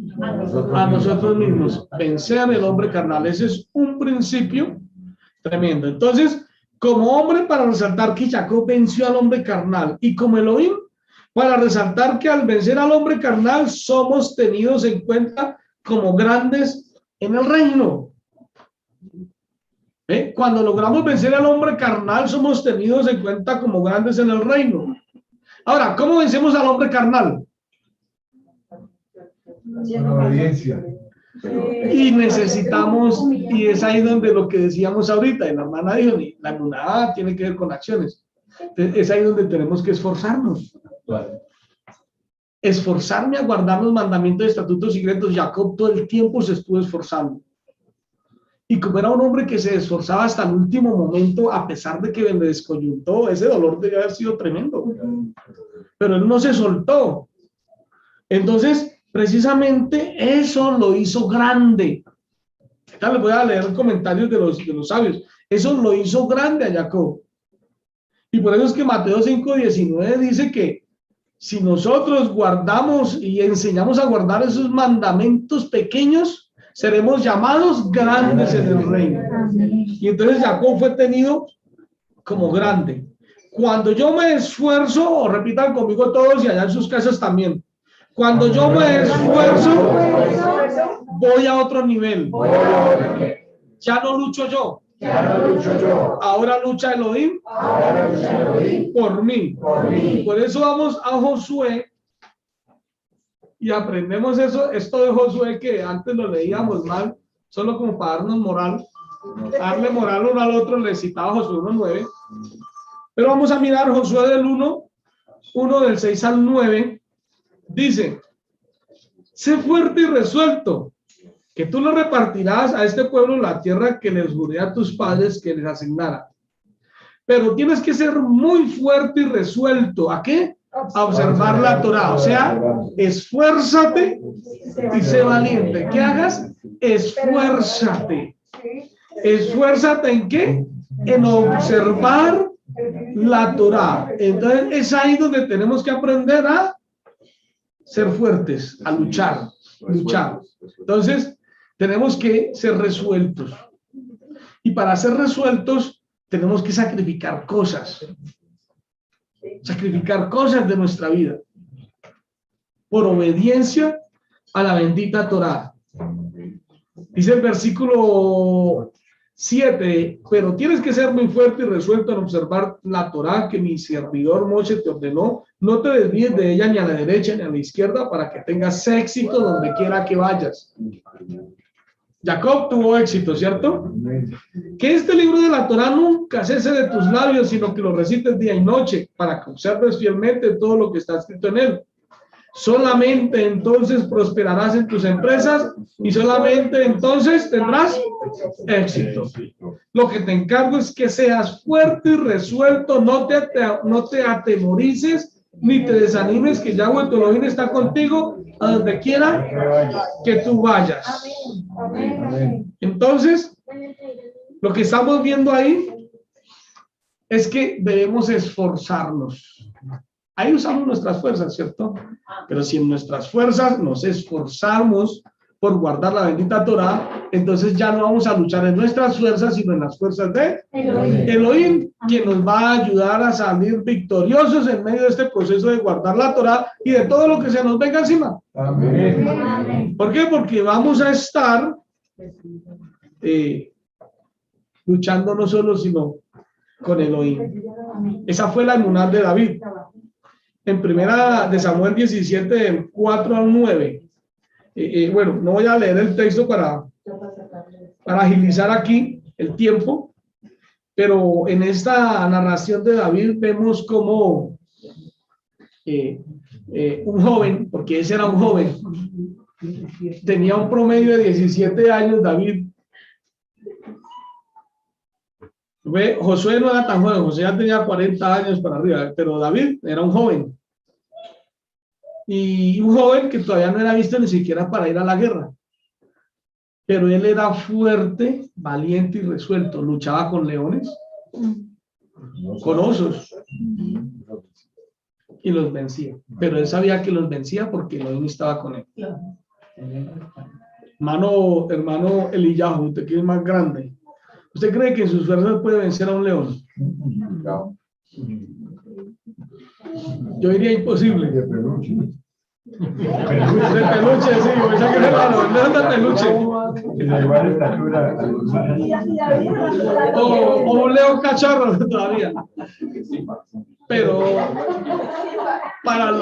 a nosotros mismos, vencer el hombre carnal. Ese es un principio tremendo. Entonces, como hombre, para resaltar que Jacob venció al hombre carnal, y como Elohim, para resaltar que al vencer al hombre carnal somos tenidos en cuenta como grandes en el reino. Cuando logramos vencer al hombre carnal somos tenidos en cuenta como grandes en el reino. Ahora, ¿cómo vencemos al hombre carnal? Con obediencia. Y necesitamos, y es ahí donde lo que decíamos ahorita, y la hermana dijo, la emuná tiene que ver con acciones. Entonces, es ahí donde tenemos que esforzarnos. Esforzarme a guardar los mandamientos y estatutos secretos. Jacob todo el tiempo se estuvo esforzando. Y como era un hombre que se esforzaba hasta el último momento, a pesar de que le descoyuntó, ese dolor debe haber sido tremendo. Pero él no se soltó. Entonces, precisamente eso lo hizo grande. Ahora les voy a leer comentarios de los sabios. Eso lo hizo grande a Jacob. Y por eso es que Mateo 5:19 dice que si nosotros guardamos y enseñamos a guardar esos mandamientos pequeños, seremos llamados grandes en el reino. Y entonces Jacob fue tenido como grande. Cuando yo me esfuerzo, o repitan conmigo todos y allá en sus casas también. Cuando yo me esfuerzo, voy a otro nivel. Ya no lucho yo. Ahora lucha Elohim por mí. Por eso vamos a Josué y aprendemos eso, esto de Josué que antes lo leíamos mal, solo como para darnos moral, darle moral uno al otro, le citaba Josué 1:9. Pero vamos a mirar Josué del 1 del 6 al 9, dice, sé fuerte y resuelto, que tú le repartirás a este pueblo la tierra que les juré a tus padres que les asignara. Pero tienes que ser muy fuerte y resuelto. ¿A qué? A observar la Torá. O sea, esfuérzate y sé valiente. ¿Qué hagas? Esfuérzate. ¿Esfuérzate en qué? En observar la Torá. Entonces es ahí donde tenemos que aprender a ser fuertes, a luchar. Entonces tenemos que ser resueltos. Y para ser resueltos tenemos que sacrificar cosas. Sacrificar cosas de nuestra vida. Por obediencia a la bendita Torá. Dice el versículo 7, pero tienes que ser muy fuerte y resuelto en observar la Torá que mi servidor Moshe te ordenó. No te desvíes de ella ni a la derecha ni a la izquierda para que tengas éxito donde quiera que vayas. Jacob tuvo éxito, ¿cierto? Que este libro de la Torá nunca cese de tus labios, sino que lo recites día y noche para que observes fielmente todo lo que está escrito en él. Solamente entonces prosperarás en tus empresas y solamente entonces tendrás éxito. Lo que te encargo es que seas fuerte y resuelto, no te atemorices ni te desanimes, que Yahweh tu Elohim está contigo a donde quiera que tú vayas. Entonces, lo que estamos viendo ahí es que debemos esforzarnos. Ahí usamos nuestras fuerzas, ¿cierto? Pero si en nuestras fuerzas nos esforzamos por guardar la bendita Torá, entonces ya no vamos a luchar en nuestras fuerzas, sino en las fuerzas de Elohim, quien nos va a ayudar a salir victoriosos en medio de este proceso de guardar la Torá y de todo lo que se nos venga encima. Amén. ¿Por qué? Porque vamos a estar luchando no solo, sino con Elohim. Esa fue la emuná de David. En primera de Samuel 17, 4 al 9. Bueno, no voy a leer el texto para agilizar aquí el tiempo, pero en esta narración de David vemos como un joven, porque ese era un joven, tenía un promedio de 17 años, David. Josué no era tan joven, Josué ya tenía 40 años para arriba, pero David era un joven. Y un joven que todavía no era visto ni siquiera para ir a la guerra. Pero él era fuerte, valiente y resuelto. Luchaba con leones, con osos, y los vencía. Pero él sabía que los vencía porque Elohim estaba con él. Hermano Eliyahu, usted que es más grande, ¿usted cree que en sus fuerzas puede vencer a un león? No. Yo diría imposible. De peluche, sí, o sea que es raro, no de peluche. O un león cachorro todavía. Pero para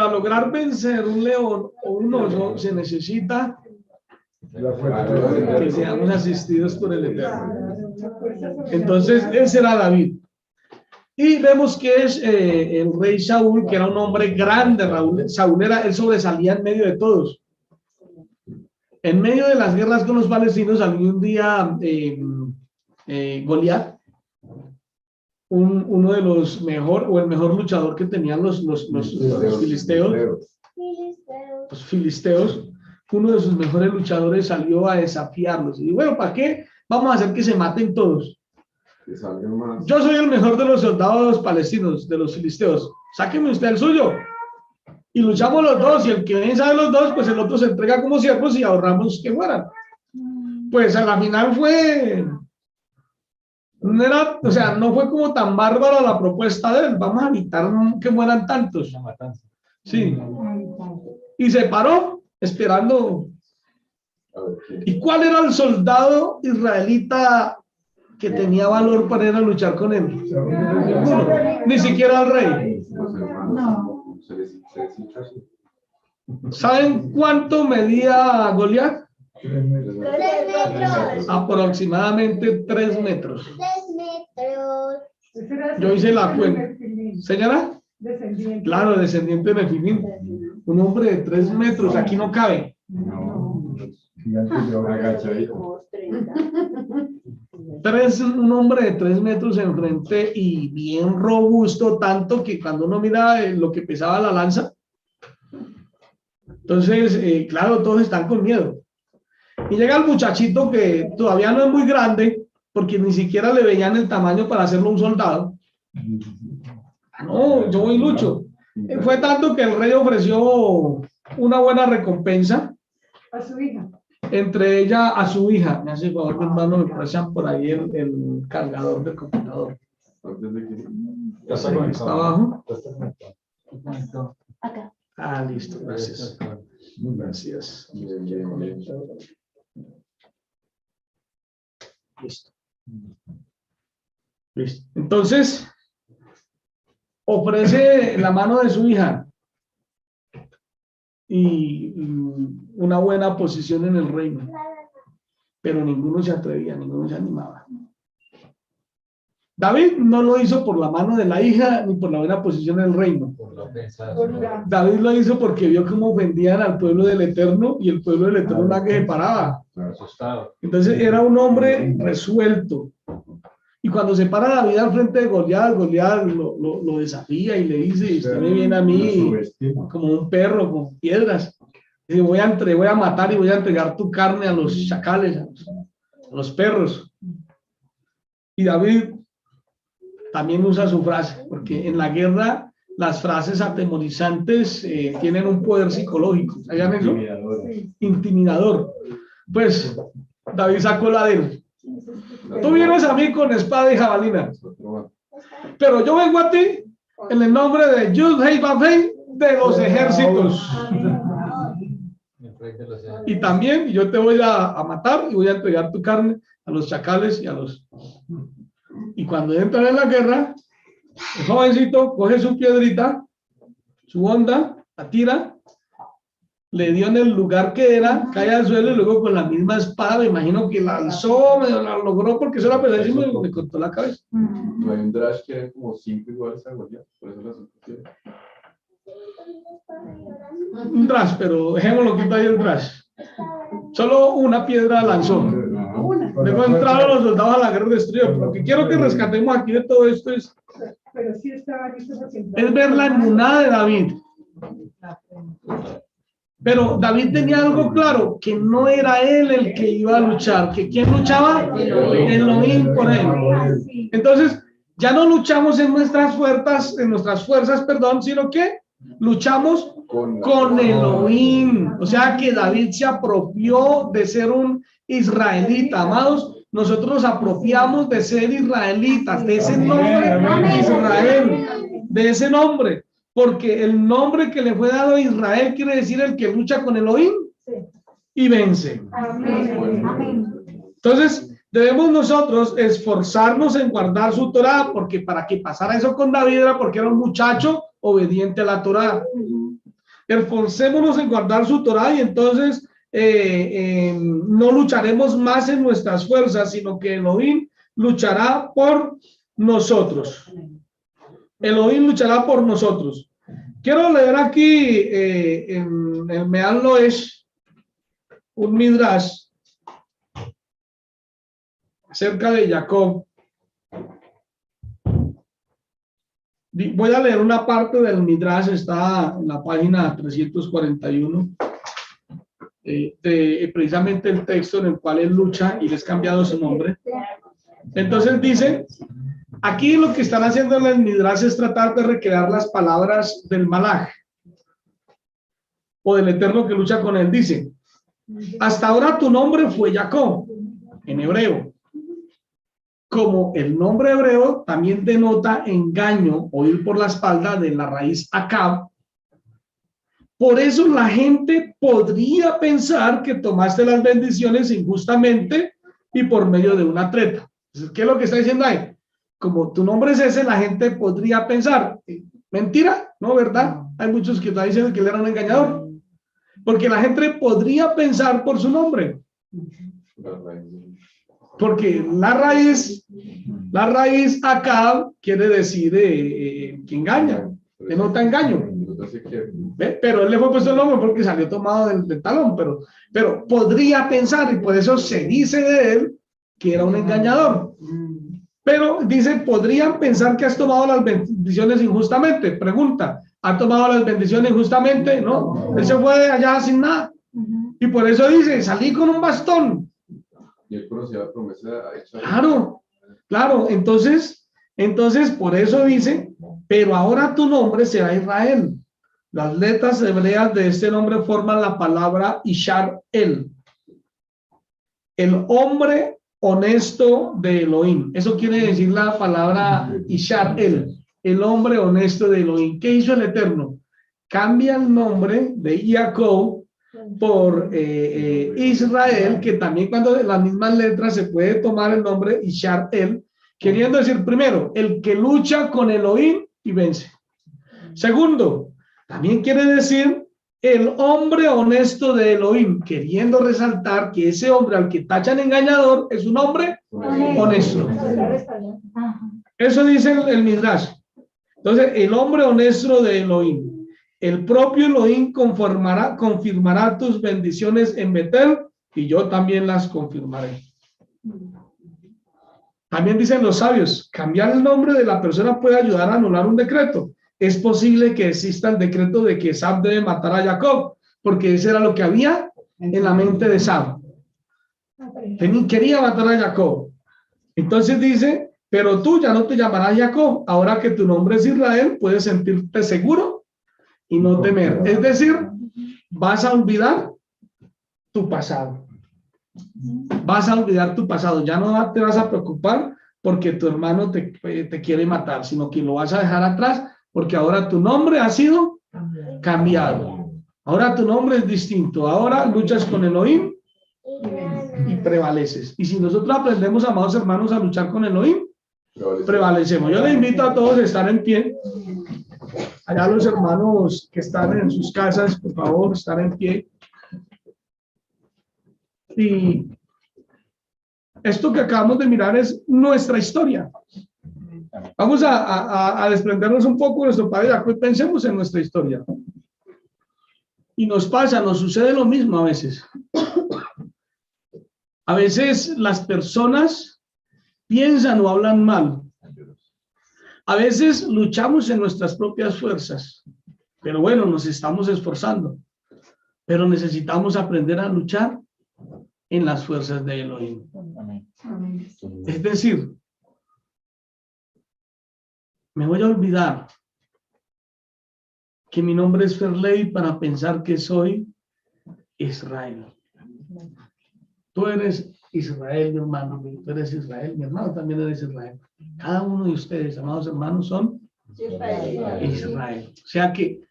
lograr vencer un león o un oso se necesita que seamos asistidos por el Eterno. Entonces, ese era David. Y vemos que es el rey Saúl, que era un hombre grande. Saúl él sobresalía en medio de todos. En medio de las guerras con los palestinos salió un día Goliat, uno de los el mejor luchador que tenían los filisteos. Los filisteos, uno de sus mejores luchadores salió a desafiarlos. Y bueno, ¿para qué? Vamos a hacer que se maten todos. Yo soy el mejor de los soldados palestinos, de los filisteos. Sáqueme usted el suyo. Y luchamos los dos, y el que venza de los dos, pues el otro se entrega como siervos y ahorramos que mueran. Pues a la final no fue como tan bárbara la propuesta de él. Vamos a evitar que mueran tantos. Sí. Y se paró esperando. ¿Y cuál era el soldado israelita que tenía valor para ir a luchar con él? Ninguno, ni siquiera el rey. se les hizo así. ¿Saben cuánto medía Goliat? 3 metros. 3 metros. Aproximadamente 3 metros. 3 metros. Ese era Yo hice la cuenta. descendiente. ¿Señora? Descendiente. Claro, descendiente de Nefilín. Un hombre de 3 metros, aquí no cabe. No, gigantes de ahora. Agachadito. Como 30. Un hombre de 3 metros enfrente y bien robusto, tanto que cuando uno mira lo que pesaba la lanza, entonces, claro, todos están con miedo. Y llega el muchachito que todavía no es muy grande, porque ni siquiera le veían el tamaño para hacerlo un soldado. No, yo voy y lucho. Fue tanto que el rey ofreció una buena recompensa, A su hija. entre ella a su hija. Me hace el favor, mi hermano, me prestan por ahí el cargador del computador. Antes de que... Ya está Está conectado. abajo. Ya está conectado. Acá. Ah, listo, gracias. Muy bien. Gracias. Bien, bien, bien. Listo. Listo. Entonces, ofrece la mano de su hija y una buena posición en el reino. Pero ninguno se atrevía, ninguno se animaba. David no lo hizo por la mano de la hija ni por la buena posición en el reino. Por la ofensa. Por la- David lo hizo porque vio cómo ofendían al pueblo del Eterno y el pueblo del Eterno nada que se paraba. Asustado. Entonces era un hombre resuelto. Y cuando se para David al frente de Goliat, Goliat lo desafía y le dice, usted me viene a mí como un perro con piedras. Dice, voy a matar y voy a entregar tu carne a los chacales, a los perros. Y David también usa su frase, porque en la guerra las frases atemorizantes tienen un poder psicológico. ¿Saben eso? Intimidador. Pues David sacó la de él. Tú vienes a mí con espada y jabalina, pero yo vengo a ti en el nombre de Yud Hei Vav Hei de los ejércitos. Y también yo te voy a matar y voy a entregar tu carne a los chacales y a los... Y cuando entran en la guerra, el jovencito coge su piedrita, su onda, la tira, le dio en el lugar que era, cae al suelo y luego con la misma espada, me imagino que la alzó, la logró porque eso era pesadísimo y me cortó la cabeza. No hay un drash que eran como 5 iguales a Goliat, por eso las otras. Un trash, pero dejémoslo que ahí el trash. Solo una piedra lanzó. Luego entraron los soldados a la guerra de destruida. Lo que quiero que rescatemos aquí de todo esto es Pero sí estaba listo para que entrara. ver la emuná de David. Pero David tenía algo claro, que no era él el que iba a luchar, que ¿quién luchaba? Elohim por él. Entonces, ya no luchamos en nuestras fuerzas, sino que luchamos con Elohim. O sea que David se apropió de ser un israelita. Amados, nosotros nos apropiamos de ser israelitas, de ese nombre Israel, de ese nombre. Porque el nombre que le fue dado a Israel quiere decir el que lucha con Elohim y vence. Entonces, debemos nosotros esforzarnos en guardar su Torah, porque para que pasara eso con David era porque era un muchacho obediente a la Torah. Esforcémonos en guardar su Torah y entonces no lucharemos más en nuestras fuerzas, sino que Elohim luchará por nosotros. Elohim luchará por nosotros. Quiero leer aquí en el Me'al Loesh un midrash acerca de Jacob. Voy a leer una parte del midrash, está en la página 341, precisamente el texto en el cual él lucha y le es cambiado su nombre. Entonces dice... Aquí lo que están haciendo en el Midrash es tratar de recrear las palabras del Malaj o del Eterno que lucha con él. Dice, hasta ahora tu nombre fue Jacob, en hebreo. Como el nombre hebreo también denota engaño o ir por la espalda de la raíz Akab. Por eso la gente podría pensar que tomaste las bendiciones injustamente y por medio de una treta. ¿Qué es lo que está diciendo ahí? Como tu nombre es ese, la gente podría pensar, mentira, ¿no? ¿Verdad? hay muchos que están diciendo que él era un engañador. Porque la gente podría pensar por su nombre. La raíz. Porque la raíz Acab quiere decir que engaña, denota engaño. ¿Ve? Pero él le fue puesto el nombre porque salió tomado del talón, pero podría pensar, y por eso se dice de él que era un engañador. Pero dice, podrían pensar que has tomado las bendiciones injustamente. Pregunta, ¿ha tomado las bendiciones injustamente? No, él se fue allá sin nada. Y por eso dice, salí con un bastón. Y él conocía la promesa hecha. Claro, entonces por eso dice, pero ahora tu nombre será Israel. Las letras hebreas de este nombre forman la palabra Ishar-El, el hombre honesto de Elohim. Eso quiere decir la palabra Ishar-El, el hombre honesto de Elohim. ¿Qué hizo el Eterno? Cambia el nombre de Jacob por Israel, que también cuando de las mismas letras se puede tomar el nombre Ishar-El, queriendo decir primero, el que lucha con Elohim y vence. Segundo, también quiere decir el hombre honesto de Elohim, queriendo resaltar que ese hombre al que tachan engañador es un hombre honesto. Eso dice el Midrash. Entonces, el hombre honesto de Elohim. El propio Elohim confirmará tus bendiciones en Betel y yo también las confirmaré. También dicen los sabios, cambiar el nombre de la persona puede ayudar a anular un decreto. Es posible que exista el decreto de que Esab debe matar a Jacob, porque eso era lo que había en la mente de Esab. Quería matar a Jacob. Entonces dice, pero tú ya no te llamarás Jacob, ahora que tu nombre es Israel, puedes sentirte seguro y no temer. Es decir, vas a olvidar tu pasado. Vas a olvidar tu pasado. Ya no te vas a preocupar porque tu hermano te quiere matar, sino que lo vas a dejar atrás porque ahora tu nombre ha sido cambiado. Ahora tu nombre es distinto. Ahora luchas con Elohim y prevaleces. Y si nosotros aprendemos, amados hermanos, a luchar con Elohim, prevalecemos. Yo les invito a todos a estar en pie. Allá los hermanos que están en sus casas, por favor, estar en pie. Y esto que acabamos de mirar es nuestra historia. Vamos a desprendernos un poco de nuestro padre Jacob y pensemos en nuestra historia. Y nos sucede lo mismo a veces. A veces las personas piensan o hablan mal. A veces luchamos en nuestras propias fuerzas, pero bueno, nos estamos esforzando. Pero necesitamos aprender a luchar en las fuerzas de Elohim. Es decir, me voy a olvidar que mi nombre es Ferley para pensar que soy Israel. Tú eres Israel, mi hermano. Tú eres Israel, mi hermano también eres Israel. Cada uno de ustedes, amados hermanos, son Israel. O sea que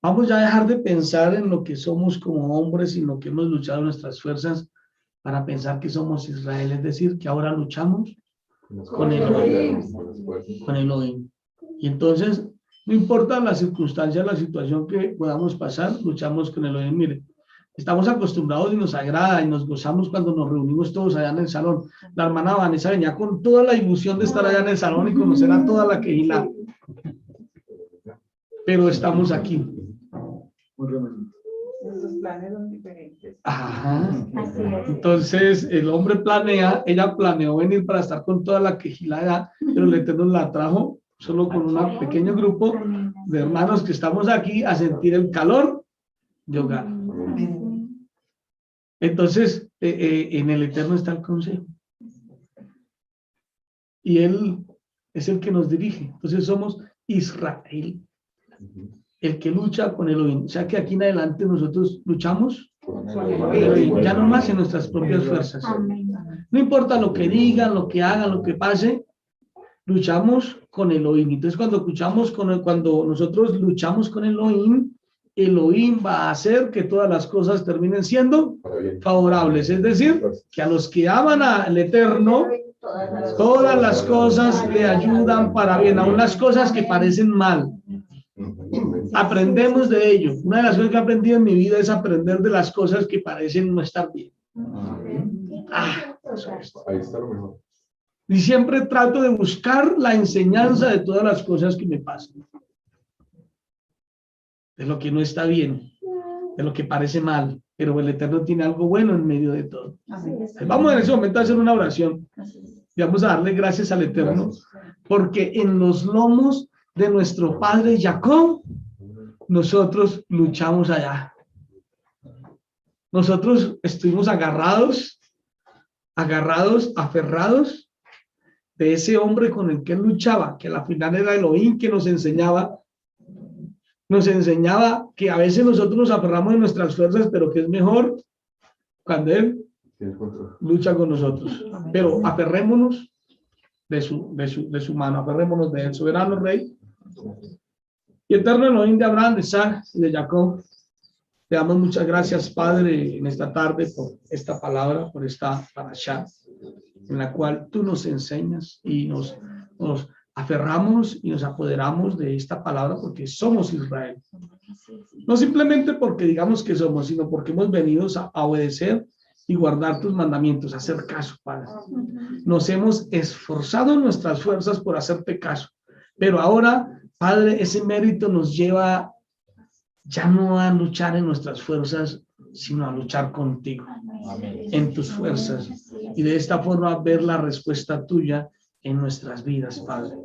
vamos ya a dejar de pensar en lo que somos como hombres y en lo que hemos luchado en nuestras fuerzas para pensar que somos Israel. Es decir, que ahora luchamos con Elohim. Con Elohim. Y entonces, no importa la circunstancia, la situación que podamos pasar, luchamos con Elohim. Mire, estamos acostumbrados y nos agrada y nos gozamos cuando nos reunimos todos allá en el salón. La hermana Vanessa venía con toda la ilusión de estar allá en el salón y conocer a toda la quejilá. Pero estamos aquí. Nuestros planes son diferentes. Ajá. Entonces, el hombre planea, ella planeó venir para estar con toda la quejilá allá, pero el Eterno la trajo solo con un pequeño grupo de hermanos que estamos aquí a sentir el calor de hogar. Entonces, en el Eterno está el consejo. Y Él es el que nos dirige. Entonces somos Israel, el que lucha con Elohim. O sea que aquí en adelante nosotros luchamos con Elohim, ya no más en nuestras propias fuerzas. No importa lo que digan, lo que hagan, lo que pase, luchamos con Elohim. Entonces cuando nosotros luchamos con Elohim, Elohim va a hacer que todas las cosas terminen siendo favorables. Es decir, que a los que aman al Eterno, todas las cosas le ayudan para bien, aun las cosas que parecen mal. Aprendemos de ello. Una de las cosas que he aprendido en mi vida es aprender de las cosas que parecen no estar bien. Eso es. Ahí está lo mejor. Y siempre trato de buscar la enseñanza de todas las cosas que me pasan. De lo que no está bien, de lo que parece mal, pero el Eterno tiene algo bueno en medio de todo. Vamos en ese momento a hacer una oración y vamos a darle gracias al Eterno, porque en los lomos de nuestro padre Jacob, nosotros luchamos allá. Nosotros estuvimos aferrados de ese hombre con el que él luchaba, que al final era Elohim, que nos enseñaba que a veces nosotros nos aferramos de nuestras fuerzas, pero que es mejor cuando él lucha con nosotros. Pero aferrémonos de su mano, aferrémonos de él, soberano Rey y eterno Elohim de Abraham, de Isaac y de Jacob. Te damos muchas gracias, Padre, en esta tarde por esta palabra, por esta parashá, en la cual tú nos enseñas y nos aferramos y nos apoderamos de esta palabra porque somos Israel. No simplemente porque digamos que somos, sino porque hemos venido a obedecer y guardar tus mandamientos, a hacer caso, Padre. Nos hemos esforzado en nuestras fuerzas por hacerte caso, pero ahora, Padre, ese mérito nos lleva ya no a luchar en nuestras fuerzas, sino a luchar contigo, en tus fuerzas, y de esta forma ver la respuesta tuya en nuestras vidas, Padre.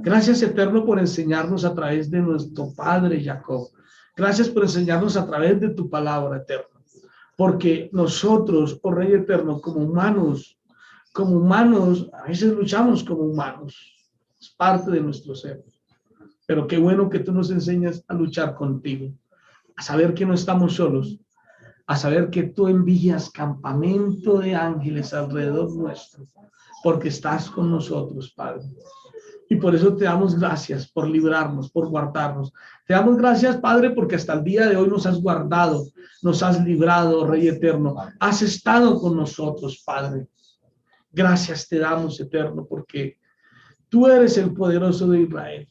Gracias, Eterno, por enseñarnos a través de nuestro Padre Jacob. Gracias por enseñarnos a través de tu palabra, Eterno. Porque nosotros, oh Rey Eterno, como humanos, a veces luchamos como humanos. Es parte de nuestro ser. Pero qué bueno que tú nos enseñas a luchar contigo, a saber que no estamos solos, a saber que tú envías campamento de ángeles alrededor nuestro, porque estás con nosotros, Padre. Y por eso te damos gracias por librarnos, por guardarnos. Te damos gracias, Padre, porque hasta el día de hoy nos has guardado, nos has librado, Rey Eterno. Has estado con nosotros, Padre. Gracias te damos, Eterno, porque tú eres el poderoso de Israel.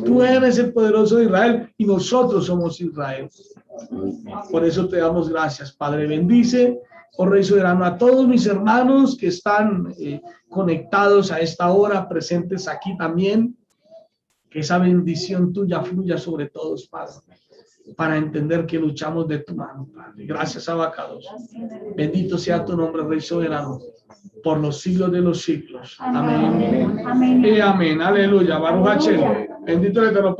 Tú eres el poderoso de Israel y nosotros somos Israel. Por eso te damos gracias, Padre. Bendice, oh Rey soberano, a todos mis hermanos que están conectados a esta hora, presentes aquí también. Que esa bendición tuya fluya sobre todos, Padre, para entender que luchamos de tu mano, Padre. Gracias, Abacados. Bendito sea tu nombre, Rey soberano, por los siglos de los siglos. Amén. Amén. Y amén. Aleluya. Baruch Hashem. Bendito el Eterno.